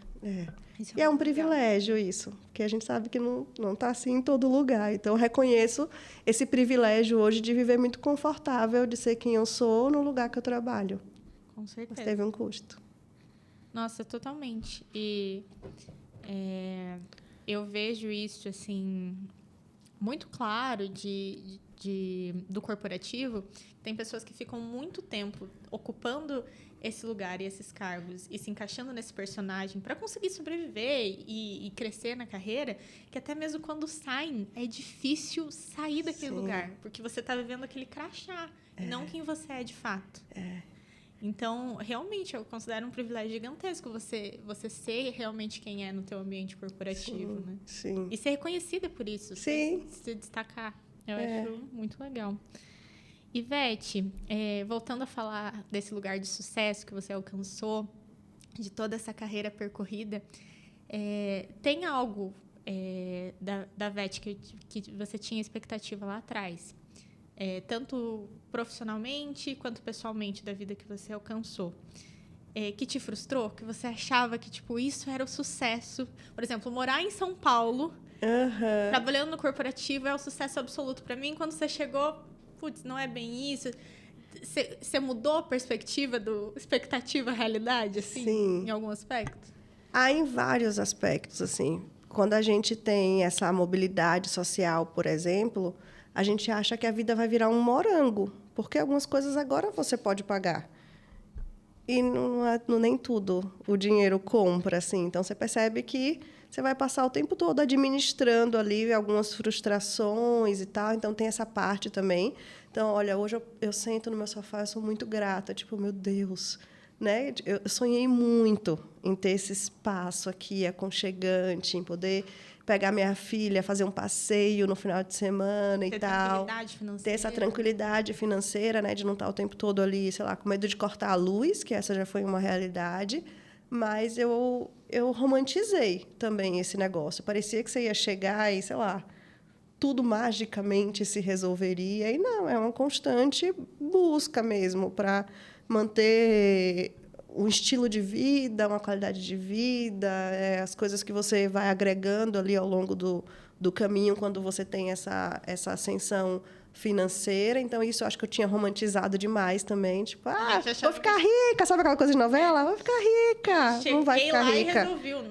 Isso E é um muito privilégio legal. isso, porque a gente sabe que não está assim em todo lugar. Então, eu reconheço esse privilégio hoje de viver muito confortável, de ser quem eu sou no lugar que eu trabalho. Com certeza. Mas teve um custo. Nossa, totalmente. E eu vejo isso, assim, muito claro do corporativo. Tem pessoas que ficam muito tempo ocupando esse lugar e esses cargos e se encaixando nesse personagem para conseguir sobreviver e crescer na carreira, que até mesmo quando saem, é difícil sair daquele lugar, porque você está vivendo aquele crachá, e não quem você é de fato. Então, realmente, eu considero um privilégio gigantesco você ser realmente quem é no teu ambiente corporativo, né? Sim. E ser reconhecida por isso, se destacar. Eu acho muito legal. Ivete, voltando a falar desse lugar de sucesso que você alcançou, de toda essa carreira percorrida, tem algo da Vete que você tinha expectativa lá atrás? Tanto profissionalmente quanto pessoalmente da vida que você alcançou, que te frustrou, que você achava que tipo isso era o sucesso? Por exemplo, morar em São Paulo, trabalhando no corporativo é o sucesso absoluto para mim. Quando você chegou, putz, não é bem isso. Você mudou a perspectiva do expectativa realidade, assim, Sim. em algum aspecto? Em vários aspectos, assim. Quando a gente tem essa mobilidade social, por exemplo, a gente acha que a vida vai virar um morango, porque algumas coisas agora você pode pagar. E nem tudo o dinheiro compra, assim. Então, você percebe que você vai passar o tempo todo administrando ali algumas frustrações e tal. Então, tem essa parte também. Então, olha, hoje eu sento no meu sofá, eu sou muito grata. Tipo, meu Deus, né? Eu sonhei muito em ter esse espaço aqui aconchegante, em poder pegar minha filha, fazer um passeio no final de semana e tal. Ter essa tranquilidade financeira, né? De não estar o tempo todo ali, sei lá, com medo de cortar a luz, que essa já foi uma realidade. Mas eu romantizei também esse negócio. Parecia que você ia chegar e, sei lá, tudo magicamente se resolveria. E não, é uma constante busca mesmo para manter um estilo de vida, uma qualidade de vida, as coisas que você vai agregando ali ao longo do caminho quando você tem essa ascensão financeira. Então, isso eu acho que eu tinha romantizado demais também. Tipo, vou ficar rica. Sabe aquela coisa de novela? Vou ficar rica. Não vai ficar rica. Resolveu,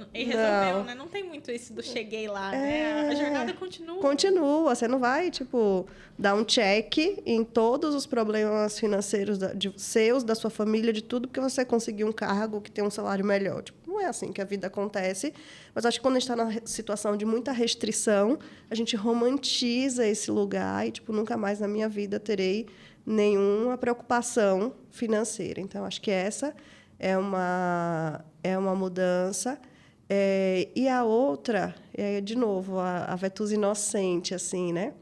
né? Não tem muito isso do cheguei lá, né? A jornada continua. Continua. Você não vai, tipo, dar um check em todos os problemas financeiros seus, da sua família, de tudo, porque você conseguiu um cargo que tem um salário melhor. Tipo, não é assim que a vida acontece. Mas acho que quando a gente está na situação de muita restrição, a gente romantiza esse lugar e, tipo, nunca mais na minha vida terei nenhuma preocupação financeira. Então, acho que essa é uma mudança. E a outra, de novo, a Vetusa inocente, assim, né?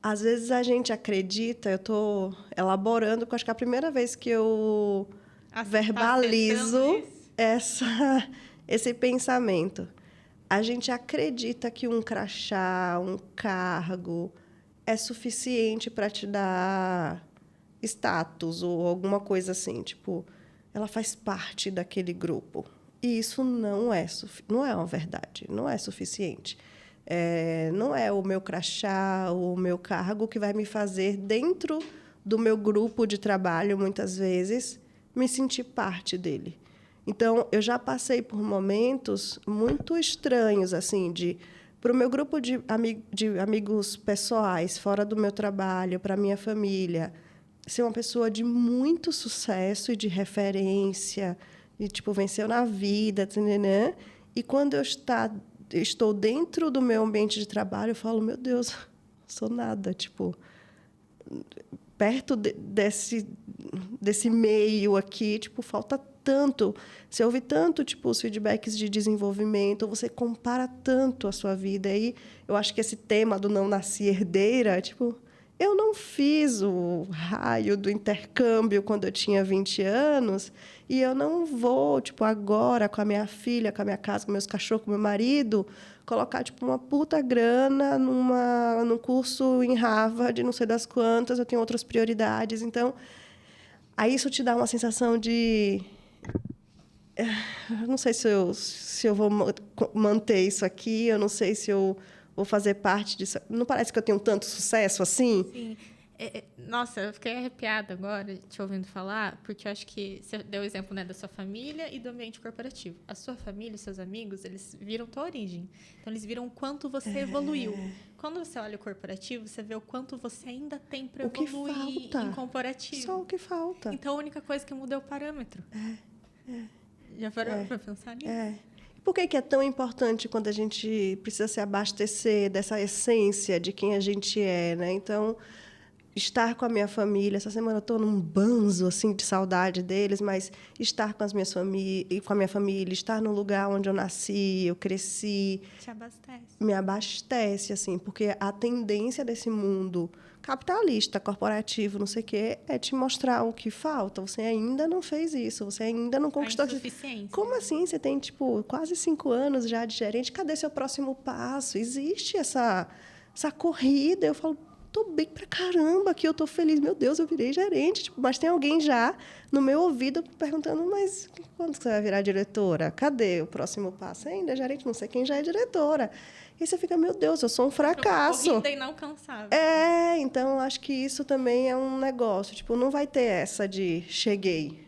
Às vezes a gente acredita, eu estou elaborando, porque acho que é a primeira vez que eu verbalizo esse pensamento. A gente acredita que um crachá, um cargo, é suficiente para te dar status ou alguma coisa assim. Tipo, ela faz parte daquele grupo. E isso não é uma verdade, não é suficiente. Não é o meu crachá, o meu cargo que vai me fazer, dentro do meu grupo de trabalho, muitas vezes, me sentir parte dele. Então, eu já passei por momentos muito estranhos, assim, para o meu grupo de amigos pessoais, fora do meu trabalho, para a minha família, ser uma pessoa de muito sucesso e de referência, e, tipo, venceu na vida, né? E quando eu estou dentro do meu ambiente de trabalho, eu falo, meu Deus, não sou nada, tipo, perto desse meio aqui, tipo, falta tanto. Você ouve tanto, tipo, os feedbacks de desenvolvimento, você compara tanto a sua vida. Aí, eu acho que esse tema do não nasci herdeira, tipo, eu não fiz o raio do intercâmbio quando eu tinha 20 anos e eu não vou, tipo, agora, com a minha filha, com a minha casa, com meus cachorros, com meu marido, colocar, tipo, uma puta grana num curso em Harvard, não sei das quantas, eu tenho outras prioridades. Então, aí isso te dá uma sensação de... Eu não sei se eu vou manter isso aqui, eu não sei se eu vou fazer parte disso. Não parece que eu tenho tanto sucesso assim? Sim. Nossa, eu fiquei arrepiada agora te ouvindo falar, porque eu acho que você deu o exemplo, né, da sua família e do ambiente corporativo. A sua família, os seus amigos, eles viram tua origem. Então, eles viram o quanto você evoluiu. Quando você olha o corporativo, você vê o quanto você ainda tem para evoluir em corporativo. Só o que falta. Então, a única coisa que muda é o parâmetro. Já parou para pensar nisso? Por que é tão importante quando a gente precisa se abastecer dessa essência de quem a gente é, né? Então, estar com a minha família, essa semana eu estou num banzo assim de saudade deles, mas estar com com a minha família, estar no lugar onde eu nasci, eu cresci, te abastece. Me abastece, assim, porque a tendência desse mundo capitalista, corporativo, não sei o quê, é te mostrar o que falta. Você ainda não fez isso, você ainda não conquistou... A insuficiência. Como assim? Você tem, tipo, quase 5 anos já de gerente, cadê seu próximo passo? Existe essa corrida. Eu falo, tô bem pra caramba aqui, eu tô feliz. Meu Deus, eu virei gerente. Tipo, mas tem alguém já no meu ouvido perguntando, mas quando você vai virar diretora? Cadê o próximo passo? Ainda é gerente, não sei quem já é diretora. E você fica, meu Deus, eu sou um fracasso. Corrida inalcançável. Então, acho que isso também é um negócio. Tipo, não vai ter essa de cheguei.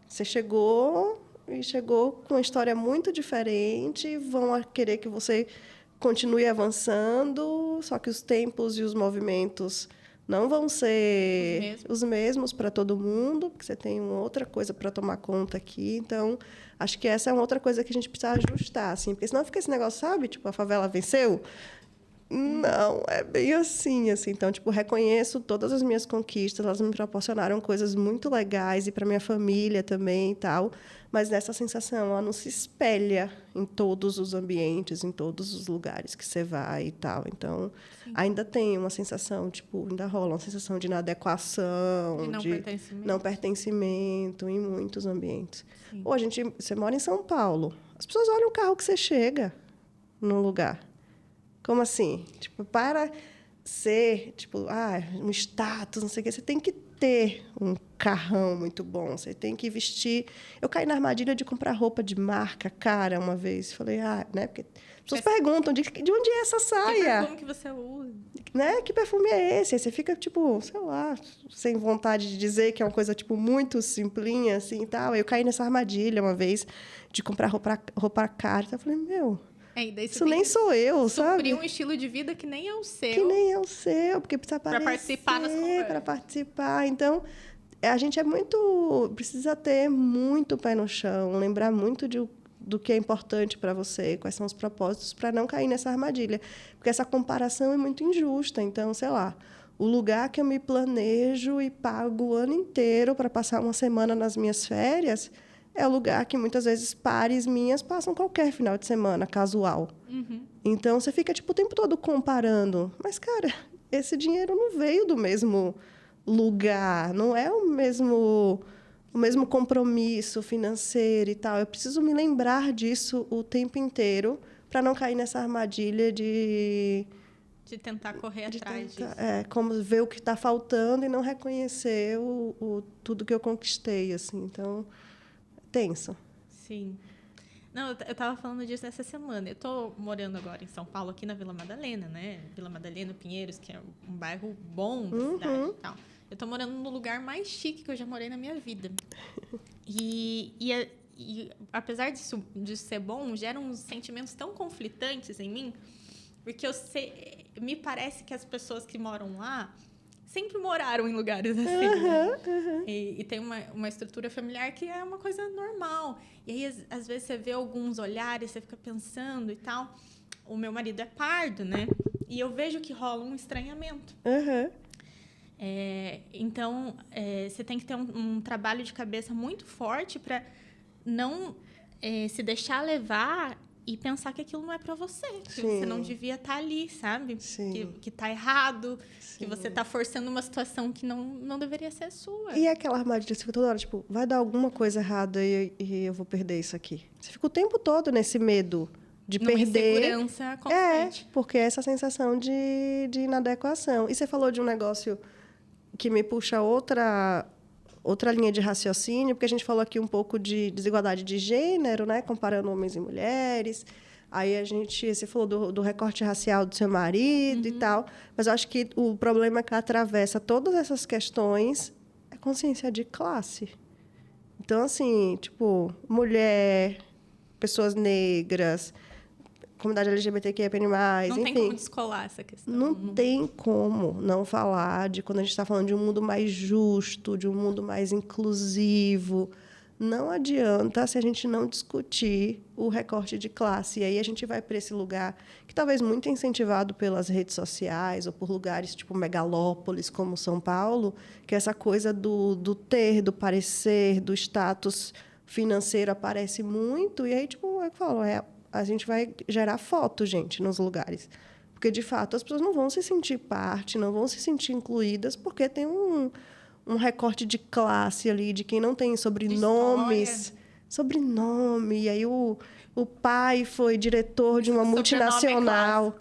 Você chegou e chegou com uma história muito diferente, vão querer que você continue avançando, só que os tempos e os movimentos não vão ser os mesmos para todo mundo, porque você tem uma outra coisa para tomar conta aqui. Então, acho que essa é uma outra coisa que a gente precisa ajustar, assim, porque senão fica esse negócio, sabe? Tipo, a favela venceu? Não, é bem assim. Então, tipo, reconheço todas as minhas conquistas, elas me proporcionaram coisas muito legais e para minha família também e tal, mas nessa sensação, ela não se espelha em todos os ambientes, em todos os lugares que você vai e tal. Então, ainda tem uma sensação, tipo, ainda rola uma sensação de inadequação, de não pertencimento em muitos ambientes. Sim. Ou você mora em São Paulo, as pessoas olham o carro que você chega no lugar. Como assim? Tipo, para ser, tipo, um status, não sei o quê, você tem que ter um carrão muito bom, você tem que vestir... Eu caí na armadilha de comprar roupa de marca cara uma vez. Falei, né? Porque as pessoas perguntam, de onde é essa saia? Que perfume que você usa? Né? Que perfume é esse? Aí você fica, tipo, sei lá, sem vontade de dizer que é uma coisa, tipo, muito simplinha, assim, e tal. Eu caí nessa armadilha uma vez de comprar roupa cara. Então, eu falei, meu... Isso nem sou eu, sabe? Suprir um estilo de vida que nem é o seu. Que nem é o seu, porque precisa aparecer. Para participar nas conversas. Para participar. Então, a gente precisa ter muito pé no chão, lembrar muito do que é importante para você, quais são os propósitos, para não cair nessa armadilha. Porque essa comparação é muito injusta. Então, sei lá, o lugar que eu me planejo e pago o ano inteiro para passar uma semana nas minhas férias... é o lugar que, muitas vezes, pares minhas passam qualquer final de semana, casual. Uhum. Então, você fica, tipo, o tempo todo comparando. Mas, cara, esse dinheiro não veio do mesmo lugar, não é o mesmo compromisso financeiro e tal. Eu preciso me lembrar disso o tempo inteiro para não cair nessa armadilha de tentar correr atrás disso. Como ver o que está faltando e não reconhecer tudo que eu conquistei, assim. Então... tenso. Sim. Não, eu estava falando disso essa semana. Eu estou morando agora em São Paulo, aqui na Vila Madalena, né? Vila Madalena, Pinheiros, que é um bairro bom da cidade e tal. Eu estou morando no lugar mais chique que eu já morei na minha vida. E apesar disso ser bom, gera uns sentimentos tão conflitantes em mim, porque me parece que as pessoas que moram lá sempre moraram em lugares assim. Né? E tem uma estrutura familiar que é uma coisa normal. E aí, às vezes, você vê alguns olhares, você fica pensando e tal. O meu marido é pardo, né? E eu vejo que rola um estranhamento. Então, você tem que ter um trabalho de cabeça muito forte para não se deixar levar e pensar que aquilo não é para você, que você não devia estar ali, sabe? Que tá errado, que você tá forçando uma situação que não deveria ser sua. E aquela armadilha, você fica toda hora, tipo, vai dar alguma coisa errada e eu vou perder isso aqui. Você fica o tempo todo nesse medo de perder. Insegurança constante. Porque é essa sensação de inadequação. E você falou de um negócio que me puxa outra linha de raciocínio, porque a gente falou aqui um pouco de desigualdade de gênero, né? Comparando homens e mulheres. Aí você falou do recorte racial do seu marido e tal. Mas eu acho que o problema que atravessa todas essas questões é consciência de classe. Então, assim, tipo, mulher, pessoas negras, comunidade LGBTQIA+, não enfim. tem como descolar essa questão. Não tem como não falar de quando a gente está falando de um mundo mais justo, de um mundo mais inclusivo. Não adianta se a gente não discutir o recorte de classe. E aí a gente vai para esse lugar que talvez muito incentivado pelas redes sociais ou por lugares tipo megalópolis como São Paulo, que essa coisa do ter, do parecer, do status financeiro aparece muito. E aí, tipo, eu falo, a gente vai gerar foto, gente, nos lugares. Porque, de fato, as pessoas não vão se sentir parte, não vão se sentir incluídas, porque tem um recorte de classe ali, de quem não tem sobrenomes. Sobrenome. E aí o pai foi diretor de uma multinacional.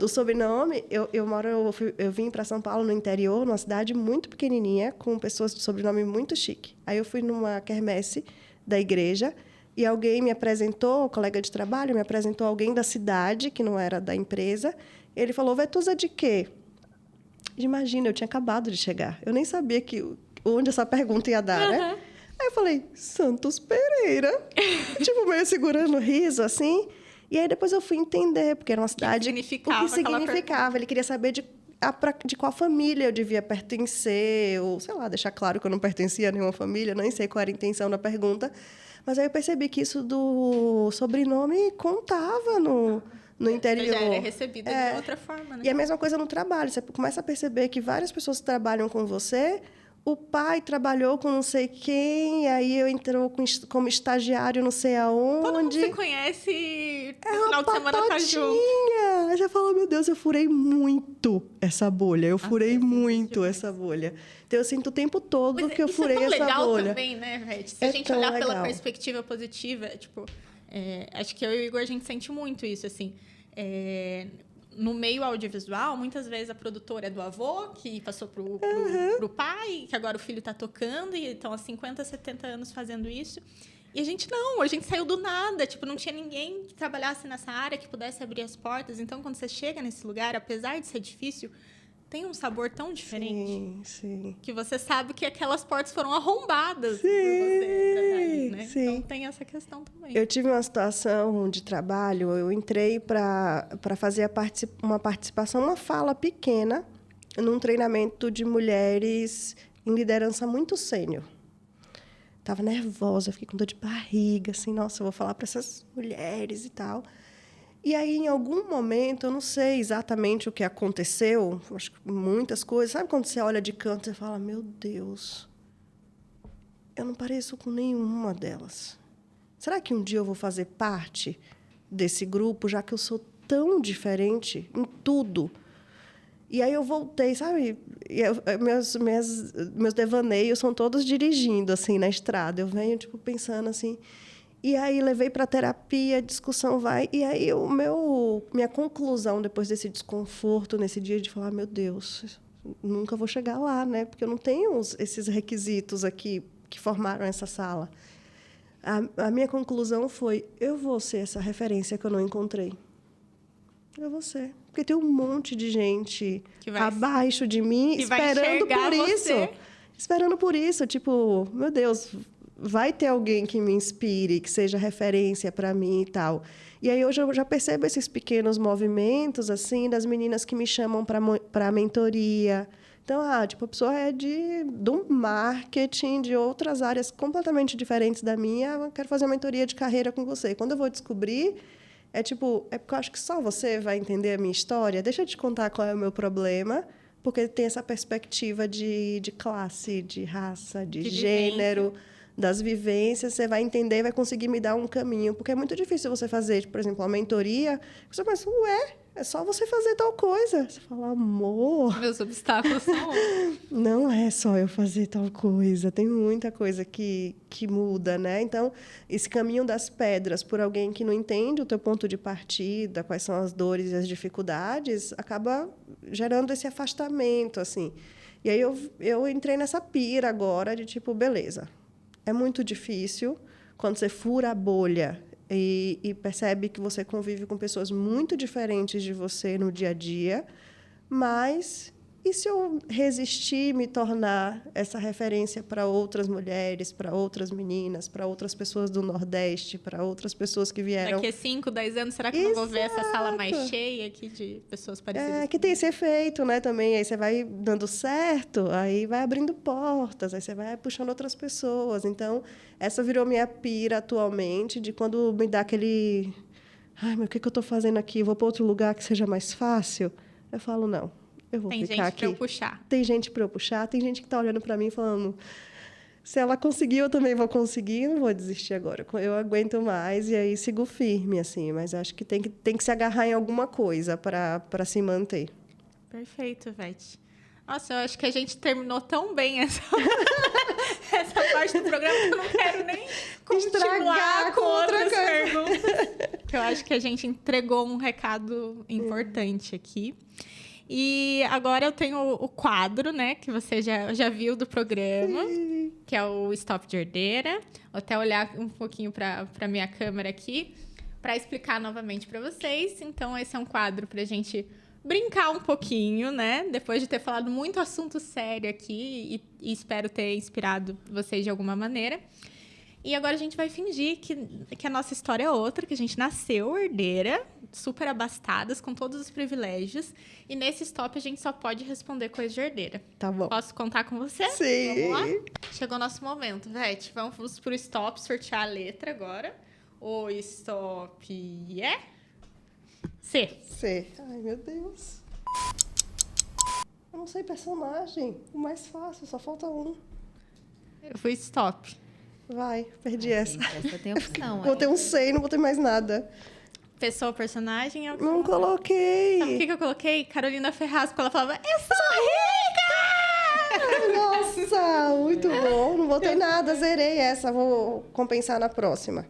O sobrenome... Eu vim para São Paulo, no interior, numa cidade muito pequenininha, com pessoas de sobrenome muito chique. Aí eu fui numa quermesse da igreja, e alguém me apresentou, um colega de trabalho, me apresentou alguém da cidade, que não era da empresa. Ele falou, Vetusa de quê? Imagina, eu tinha acabado de chegar. Eu nem sabia onde essa pergunta ia dar, né? Aí eu falei, Santos Pereira. Tipo, meio segurando o riso, assim. E aí depois eu fui entender, porque era uma cidade... O que significava. Ele queria saber de qual família eu devia pertencer, ou, sei lá, deixar claro que eu não pertencia a nenhuma família, nem sei qual era a intenção da pergunta. Mas aí eu percebi que isso do sobrenome contava no interior. Já era recebida de outra forma, né? E a mesma coisa no trabalho. Você começa a perceber que várias pessoas que trabalham com você, o pai trabalhou com não sei quem, e aí eu entrou como estagiário não sei aonde. Todo mundo se conhece, no final de semana tá junto. Aí você fala, meu Deus, eu furei muito essa bolha. Eu furei muito essa bolha. Então, eu sinto o tempo todo que eu furei essa bolha. Isso é tão legal também, né, Vete? Se a gente olhar pela perspectiva positiva, tipo... acho que eu e o Igor, a gente sente muito isso, assim. No meio audiovisual, muitas vezes a produtora é do avô, que passou pro pai, que agora o filho está tocando, e estão há 50, 70 anos fazendo isso. E a gente saiu do nada, tipo, não tinha ninguém que trabalhasse nessa área, que pudesse abrir as portas. Então, quando você chega nesse lugar, apesar de ser difícil, tem um sabor tão diferente. Sim. Que você sabe que aquelas portas foram arrombadas por você pra sair, né? Sim. Então tem essa questão também. Eu tive uma situação de trabalho, eu entrei para fazer uma participação, uma fala pequena, num treinamento de mulheres em liderança muito sênior. Estava nervosa, fiquei com dor de barriga, assim, nossa, eu vou falar para essas mulheres e tal. E aí, em algum momento, eu não sei exatamente o que aconteceu, acho que muitas coisas. Sabe quando você olha de canto e fala, meu Deus, eu não pareço com nenhuma delas. Será que um dia eu vou fazer parte desse grupo, já que eu sou tão diferente em tudo? E aí eu voltei, sabe? Meus devaneios são todos dirigindo, assim, na estrada. Eu venho, tipo, pensando assim... E aí, levei para terapia, a discussão vai... E aí, minha conclusão, depois desse desconforto, nesse dia, de falar, meu Deus, nunca vou chegar lá, né? Porque eu não tenho esses requisitos aqui que formaram essa sala. A minha conclusão foi, eu vou ser essa referência que eu não encontrei. Eu vou ser. Porque tem um monte de gente abaixo de mim esperando por isso. Esperando por isso. Tipo, meu Deus... Vai ter alguém que me inspire, que seja referência para mim e tal. E aí, hoje, eu já percebo esses pequenos movimentos, assim, das meninas que me chamam para mentoria. Então, tipo, a pessoa é do marketing, de outras áreas completamente diferentes da minha. Eu quero fazer uma mentoria de carreira com você. Quando eu vou descobrir, é porque eu acho que só você vai entender a minha história. Deixa eu te contar qual é o meu problema. porque tem essa perspectiva de classe, de raça, de De gênero, das vivências. Você vai entender e vai conseguir me dar um caminho. Porque é muito difícil você fazer, por exemplo, uma mentoria. Você pensa, ué, é só você fazer tal coisa. Você fala, amor, Meus obstáculos são... não é só eu fazer tal coisa. Tem muita coisa que muda, né? Então, esse caminho das pedras por alguém que não entende o teu ponto de partida, quais são as dores e as dificuldades, acaba gerando esse afastamento, assim. E aí eu entrei nessa pira agora de tipo, beleza, é muito difícil quando você fura a bolha e percebe que você convive com pessoas muito diferentes de você no dia a dia, mas e se eu resistir, me tornar essa referência para outras mulheres, para outras meninas, para outras pessoas do Nordeste, para outras pessoas que vieram... Daqui a 5, 10 anos, será que eu não vou ver essa sala mais cheia aqui de pessoas parecidas? É, que tem esse efeito, né, também. Aí você vai dando certo, aí vai abrindo portas, aí você vai puxando outras pessoas. Então, essa virou minha pira atualmente, de quando me dá aquele... Ai, mas o que eu estou fazendo aqui? Vou para outro lugar que seja mais fácil? Eu falo, não, eu vou Tem ficar gente aqui. pra eu puxar. Tem gente para eu puxar, tem gente que está olhando para mim e falando... Se ela conseguiu, eu também vou conseguir, não vou desistir agora. Eu aguento mais e aí sigo firme, assim. Mas acho que tem que se agarrar em alguma coisa para se manter. Perfeito, Vete. Nossa, eu acho que a gente terminou tão bem essa parte do programa que eu não quero nem continuar Estragar com com outra outras coisa. perguntas. Eu acho que a gente entregou um recado importante aqui. E agora eu tenho o quadro, né, que você já viu do programa, que é o Stop de Herdeira. Vou até olhar um pouquinho para a minha câmera aqui, para explicar novamente para vocês. Então, esse é um quadro para a gente brincar um pouquinho, né? Depois de ter falado muito assunto sério aqui e espero ter inspirado vocês de alguma maneira. E agora a gente vai fingir que a nossa história é outra, que a gente nasceu herdeira, super abastadas, com todos os privilégios. E nesse stop a gente só pode responder coisa de herdeira. Tá bom. Posso contar com você? Sim. Vamos lá? Chegou o nosso momento, Vete. Vamos pro stop, sortear a letra agora. O stop é... C. C. Ai, meu Deus. Eu não sei personagem. O mais fácil, só falta um. Eu fui stop. Vai, perdi essa. Essa tem opção. Botei um C e não botei mais nada. Pessoa, personagem... É o que Não eu vou- coloquei. Sabe o que eu coloquei? Carolina Ferraz, porque ela falava, eu sou rica! Nossa, muito bom. Não botei nada, zerei essa. Vou compensar na próxima.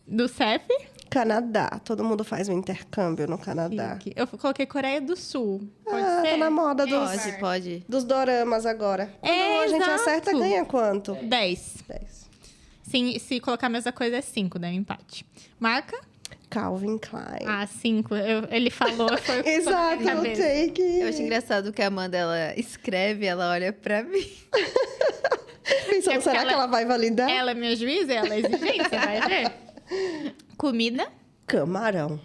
Do CEP. Canadá. Todo mundo faz um intercâmbio no Canadá. Eu coloquei Coreia do Sul. Pode Ah, ser? tá na moda Pode. dos doramas agora. Quando É, a gente exato. acerta, ganha quanto? 10. 10. Sim, se colocar a mesma coisa é 5, dá um empate. Marca? Calvin Klein. Ah, 5. Ele falou, foi o que ficou na Exato, minha o cabeça. take. Eu acho engraçado que a Amanda, ela escreve, ela olha pra mim. Pensando, É porque será que ela vai validar? Ela é minha juíza, ela é exigente, você vai ver. Comida? Camarão.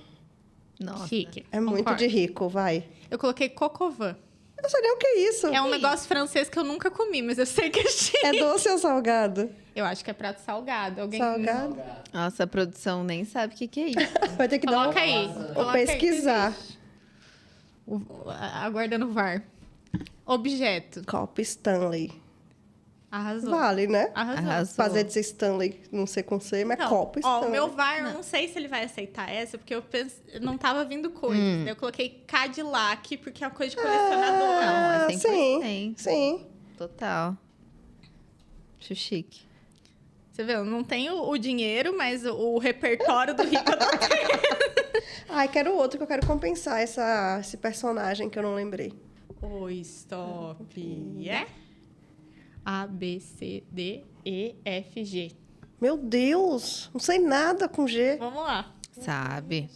Nossa. Chique. É muito Concordo. de rico, vai. Eu coloquei cocovan. Eu não sei nem o que é isso. É um negócio francês que eu nunca comi, mas eu sei que é chique. É doce ou salgado? Eu acho que é prato salgado. Alguém Salgado. Nossa, a produção nem sabe o que é isso. Vai ter que Coloca dar aí. Vou Coloca aí que pesquisar. existe. Aguardando o VAR. Objeto. Copo Stanley. Arrasou. Vale, né? Arrasou. Arrasou. Fazer de ser Stanley, não sei com C, mas Não, copo ó, Stanley. o meu VAR, eu não sei se ele vai aceitar essa, porque eu não tava vindo coisas. Daí eu coloquei Cadillac, porque é uma coisa de colecionador. Não, é sim, 100%. sim. Total. Acho chique. Você vê, eu não tenho o dinheiro, mas o repertório do rico eu tô... Ai, quero outro que eu quero compensar esse personagem que eu não lembrei. O stop é... A, B, C, D, E, F, G. Meu Deus, não sei nada com G. Vamos lá. Sabe?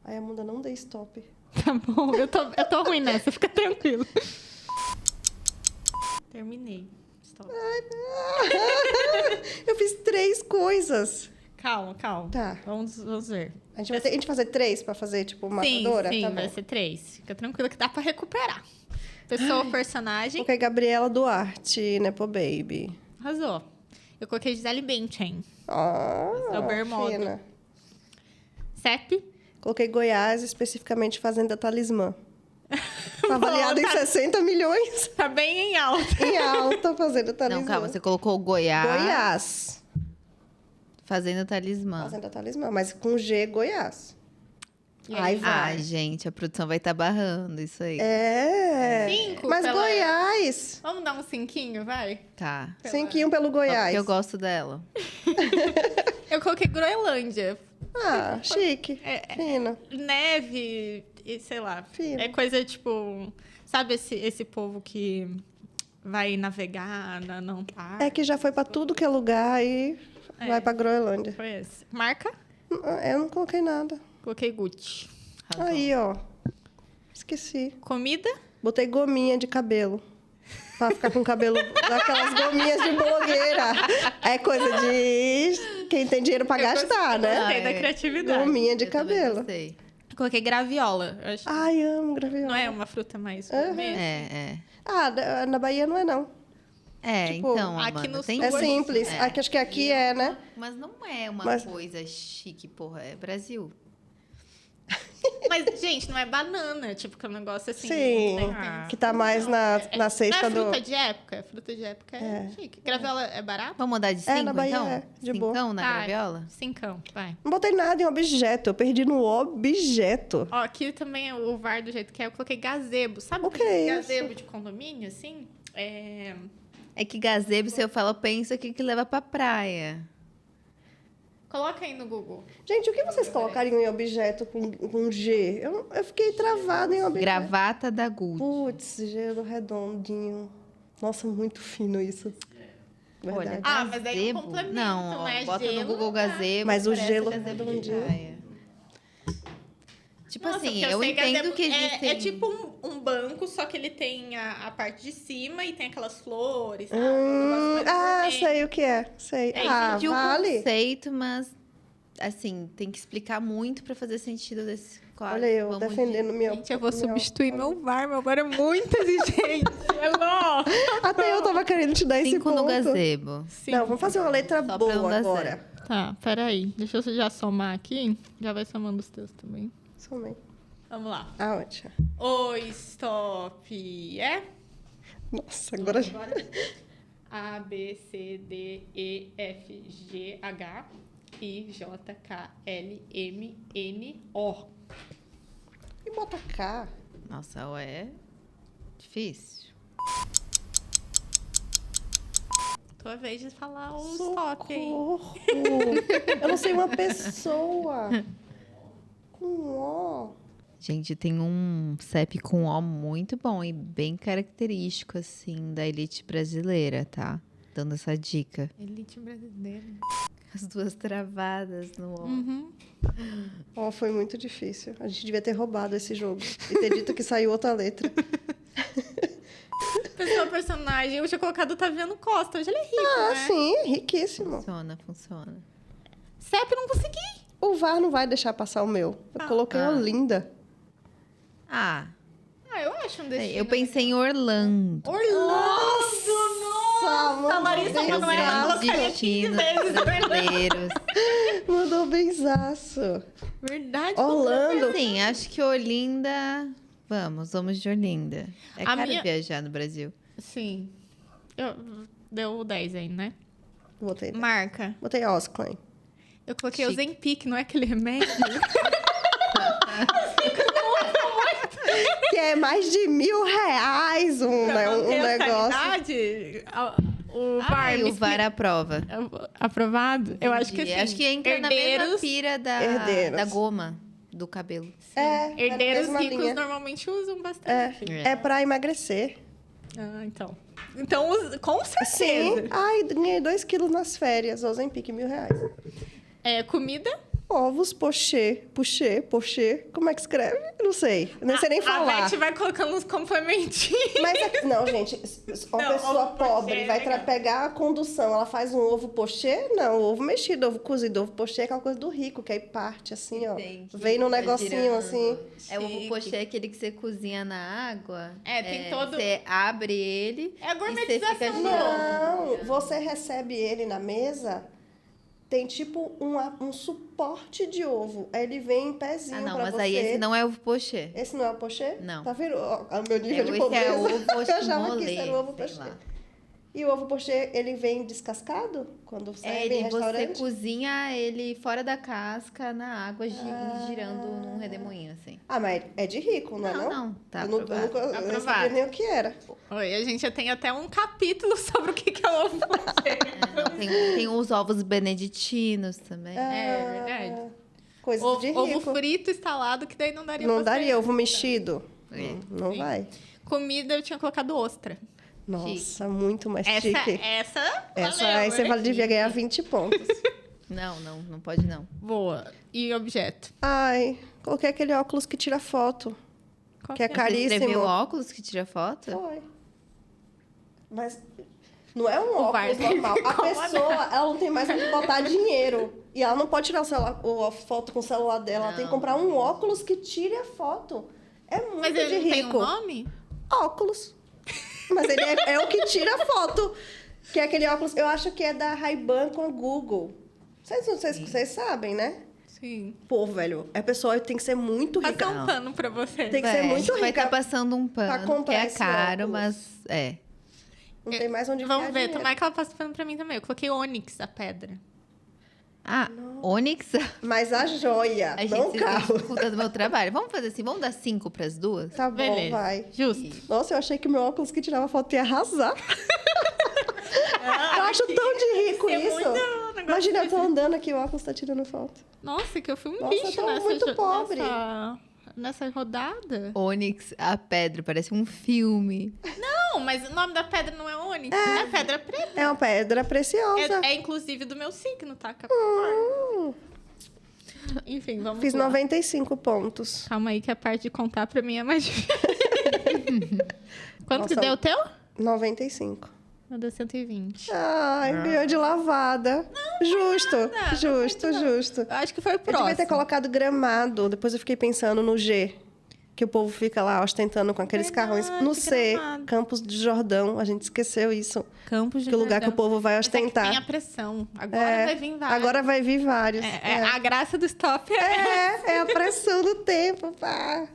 Ai, Amanda, não dê stop. Tá bom, eu tô ruim nessa, fica tranquilo. Terminei. Stop. Eu fiz 3 coisas. Calma. Tá. Vamos ver. A gente fazer 3 pra fazer, tipo, Sim, matadora? sim, Tá vai bom. ser 3. Fica tranquila que dá pra recuperar. Pessoa, personagem, Coloquei Gabriela Duarte, Nepo Baby. arrasou. Eu coloquei Gisele Bündchen. Ah, É o bermuda. fina. CEP, Coloquei Goiás, especificamente Fazenda Talismã. Tá avaliado em 60 milhões. Tá bem em alta. Em alta, fazendo talismã. Não, calma, você colocou Goiás, Goiás. fazendo talismã. Fazendo talismã, mas com G, Goiás. E Aí aí? vai. Ai, gente, a produção vai estar barrando isso aí. É. 5 Mas pela- Goiás. Vamos dar um 5, vai? Tá. Pela- 5 pelo Só Goiás. porque eu gosto dela. Eu coloquei Groenlândia. Ah, chique. É- Fino. Neve e sei lá. Fino. É coisa tipo... Sabe esse povo que vai navegar na Antártida? É que já foi pra tudo que é lugar e vai pra Groenlândia. Foi esse. Marca? Eu não coloquei nada. Coloquei Gucci. Arrasou. Aí, ó. Esqueci. Comida? Botei gominha de cabelo. Pra ficar com cabelo daquelas gominhas de blogueira. É coisa de quem tem dinheiro pra gastar, né? Gostei da é. criatividade. Gominha de Eu também cabelo. gostei. Coloquei graviola. Eu acho- Ai, amo graviola. Não é uma fruta mais Aham. gourmet? É. Ah, na Bahia não é, não. Tipo, então, aqui Amanda, no tem sul É Hoje, simples. É. Acho que aqui é, né? Mas não é uma Mas- coisa chique, porra. É Brasil. Mas, gente, não é banana, tipo, que é um negócio assim. Sim. né? Que tá mais na Não cesta é do... fruta de época? Fruta de época é, chique. Graviola é barato? Vamos mudar de 5, na Bahia então? é, de boa. Cincão na Ai, graviola? 5, vai. Não botei nada em objeto. Eu perdi no objeto. Ó, aqui também é o VAR do jeito que é. Eu coloquei gazebo. Sabe O que é isso? gazebo de condomínio, assim? É... É que gazebo, se eu falo, pensa que leva pra praia. Coloca aí no Google. Gente, o que vocês colocariam em objeto com G? Eu fiquei travada em objeto. Gravata da Gucci. Putz, gelo redondinho. Nossa, muito fino isso. Olha, Verdade. Ah, mas daí é um gazebo? complemento, Não, ó, né? bota Gelo, no Google tá? gazebo. Mas o parece gelo gazebo de redondinho. praia. Tipo Nossa, assim, porque eu sei entendo gazebo que existem... É tipo um banco, só que ele tem a parte de cima e tem aquelas flores, sabe? Sei o que é. Sei. É, Entendi o vale. conceito, mas assim, tem que explicar muito pra fazer sentido desse quadro. Olha eu Vamos defendendo meu... Gente, eu vou meu- substituir meu VAR, meu VAR é muito exigente. Hello! Até eu tava querendo te dar esse 5 ponto. no gazebo. Não, vamos fazer uma letra Só pra boa não dar agora. zero. Tá, peraí. Deixa eu já somar aqui. Já vai somando os teus também. Somei. Vamos lá. Aonde? O stop é Nossa, agora... A, B, C, D, E, F, G, H, I, J, K, L, M, N, O. E bota K. Nossa, é difícil. Tua vez de falar o stop, hein? Socorro. Eu não sei uma pessoa. Com O. Gente, tem um CEP com O muito bom e bem característico, assim, da elite brasileira, tá? Dando essa dica. Elite brasileira. As duas travadas no O. Uhum. Ó, foi muito difícil. A gente devia ter roubado esse jogo. E ter dito que saiu outra letra. Pessoa, personagem. Eu tinha colocado o Taviano Costa. Hoje ele é rico, Ah, né? sim, riquíssimo. Funciona. CEP não consegui. O VAR não vai deixar passar o meu. Eu coloquei Olinda. Ah, Ah, eu acho um destino. eu pensei em Orlando. Orlando! Nossa, Larissa mandou Manoela Grandes colocaria 15 destinos vezes Orlando. brasileiros. Mandou benzaço. Verdade. Orlando. Sim, acho que Olinda... Vamos de Olinda. É A caro minha- viajar no Brasil. Sim. Deu 10 aí, né? Botei. Marca. Botei Osclen. Eu coloquei o Chique. Zempic, não é aquele remédio? Que é mais de R$ 1.000 Pra um manter a negócio. sanidade, o VAR Ai, me o VAR aprova. aprovado? Eu acho que assim, Acho que entra na mesma herdeiros, pira Herdeiros. da goma do cabelo. É, herdeiros é na mesma ricos linha. normalmente usam bastante. É pra emagrecer. Ah, então. Então, com certeza. Sim. Ai, ganhei 2 quilos nas férias. Ozempic, R$ 1.000. É, comida. Ovos, pochê. Como é que escreve? Não sei. Não sei nem A falar. Beth vai colocando uns complementinhos. Mas não, gente, uma Não, pessoa ovo pobre pochê, vai legal. pegar a condução, ela faz um ovo pochê? Não, ovo mexido, ovo cozido, ovo pochê é aquela coisa do rico, que aí parte assim, ó. Tem que Vem num ir negocinho girando. assim. É o ovo Chique. pochê, aquele que você cozinha na água. É, tem todo- Você abre ele É a e você gourmetização fica do girando. Não, você recebe ele na mesa, tem tipo um suporte de ovo. Aí ele vem em pezinho pra mas você. aí esse não é ovo pochê. Esse não é o pochê? Não. Tá vendo o meu nível de Esse pobreza? é ovo Eu achava molê, que isso era o ovo sei pochê. lá. E o ovo pochê, ele vem descascado? Quando serve em Você restaurante? cozinha ele fora da casca, na água, girando num redemoinho, assim. Ah, mas é de rico, não é não? Não, tá eu não aprovado. sabia nem o que era. Oi, a gente já tem até um capítulo sobre o que é o ovo pochê. Tem os ovos beneditinos também. É verdade. Coisa de rico. Ovo frito instalado, que daí não daria Não pra daria ser. ovo mexido. Não Sim. vai. Comida, eu tinha colocado ostra. Nossa, muito mais Essa chique. valeu, Aí você né? devia ganhar 20 pontos. Não pode não. Boa. E objeto? Ai, coloquei aquele óculos que tira foto. Qual Que é que Você caríssimo. escreveu óculos que tira foto? Foi. Mas não é um O óculos Vargas normal. A ficou pessoa, ela não tem mais onde botar dinheiro. E ela não pode tirar a foto com o celular dela. Ela tem que comprar um óculos que tire a foto. É muito Mas de ele não tem um rico. nome? Óculos. Mas ele é o que tira a foto. Que é aquele óculos, eu acho que é da Ray-Ban com a Google. Vocês sabem, né? Sim. Pô, velho, a pessoa tem que ser muito rica. Passar um pano pra você. Tem que ser muito Vai rica estar passando um pra pano, comprar que é esse caro, óculos. mas é. Não tem mais onde Vamos enfiar ver, dinheiro. tomara que ela passe pano pra mim também. Eu coloquei ônix, a pedra. Ah, Onyx, Mas a joia, a gente não o se carro. dificulta do meu trabalho. Vamos fazer assim, vamos dar 5 pras duas? Tá bom, Beleza. vai. Justo. Nossa, eu achei que meu óculos que tirava foto ia arrasar. Eu acho tão de rico é isso. muito negócio Imagina, eu tô andando aqui e o óculos tá tirando foto. Nossa, que eu fui um Nossa, eu bicho tô nessa, muito pobre. nessa rodada. Onyx, a pedra, parece um filme. Não, mas o nome da pedra não é ônix, é pedra preta. É uma pedra preciosa. É inclusive do meu signo, tá? Enfim, vamos Fiz lá. 95 pontos. Calma aí que a parte de contar pra mim é mais difícil. Quanto Nossa, que deu o teu? 95. Eu deu 120. Ai, ganhou de lavada. Justo, nada, justo, justo. Eu acho que foi o Eu próximo. devia ter colocado Gramado. Depois eu fiquei pensando no G. Que o povo fica lá ostentando com aqueles Verdade, carrões. No C, Gramado. Campos de Jordão. A gente esqueceu isso. Campos de Que lugar que o Jordão. povo vai Mas é que ostentar. tem a pressão. Agora vai vir vários. Agora vai vir vários. A graça do stop É a pressão do tempo, pá.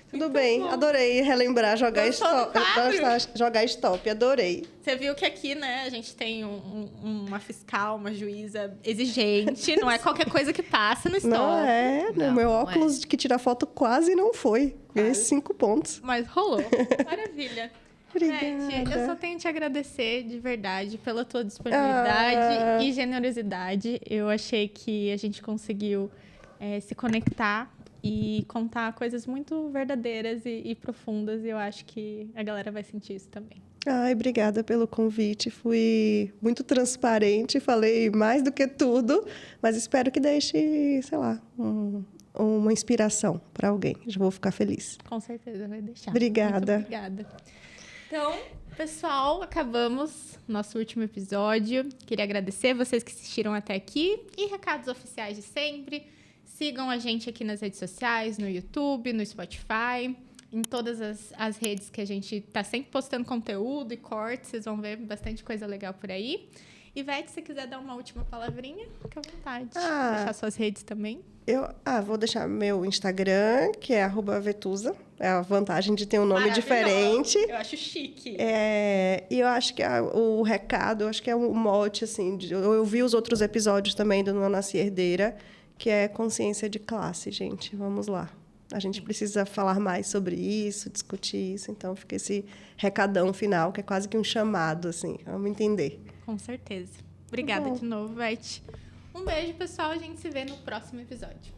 Tudo bem, adorei relembrar, jogar Gostou do stop. quadro? Jogar stop, adorei. Você viu que aqui, né, a gente tem uma fiscal, uma juíza exigente. Não é qualquer coisa que passa no stop. Não é, Não, o meu não óculos que tira foto quase não foi. Ganhei Quase. 5 pontos. Mas rolou. Maravilha. Gente, eu só tenho que te agradecer de verdade pela tua disponibilidade e generosidade. Eu achei que a gente conseguiu se conectar e contar coisas muito verdadeiras e profundas. E eu acho que a galera vai sentir isso também. Ai, obrigada pelo convite. Fui muito transparente, falei mais do que tudo, mas espero que deixe, sei lá, uma inspiração para alguém. Já vou ficar feliz. Com certeza vai deixar. Obrigada. Muito obrigada. Então, pessoal, acabamos nosso último episódio. Queria agradecer vocês que assistiram até aqui. E recados oficiais de sempre. Sigam a gente aqui nas redes sociais, no YouTube, no Spotify, em todas as redes que a gente tá sempre postando conteúdo e cortes. Vocês vão ver bastante coisa legal por aí. E, Vete, se você quiser dar uma última palavrinha, fica à vontade. Deixar suas redes também. Vou deixar meu Instagram, que é @vetusa. É a vantagem de ter um nome diferente. Eu acho chique. E eu acho que o recado, eu acho que é um mote, assim, eu vi os outros episódios também do Não Nasci Herdeira, que é consciência de classe, gente. Vamos lá. A gente precisa falar mais sobre isso, discutir isso. Então, fica esse recadão final, que é quase que um chamado, assim. Vamos entender. Com certeza. Obrigada de novo, Vete. Um beijo, pessoal. A gente se vê no próximo episódio.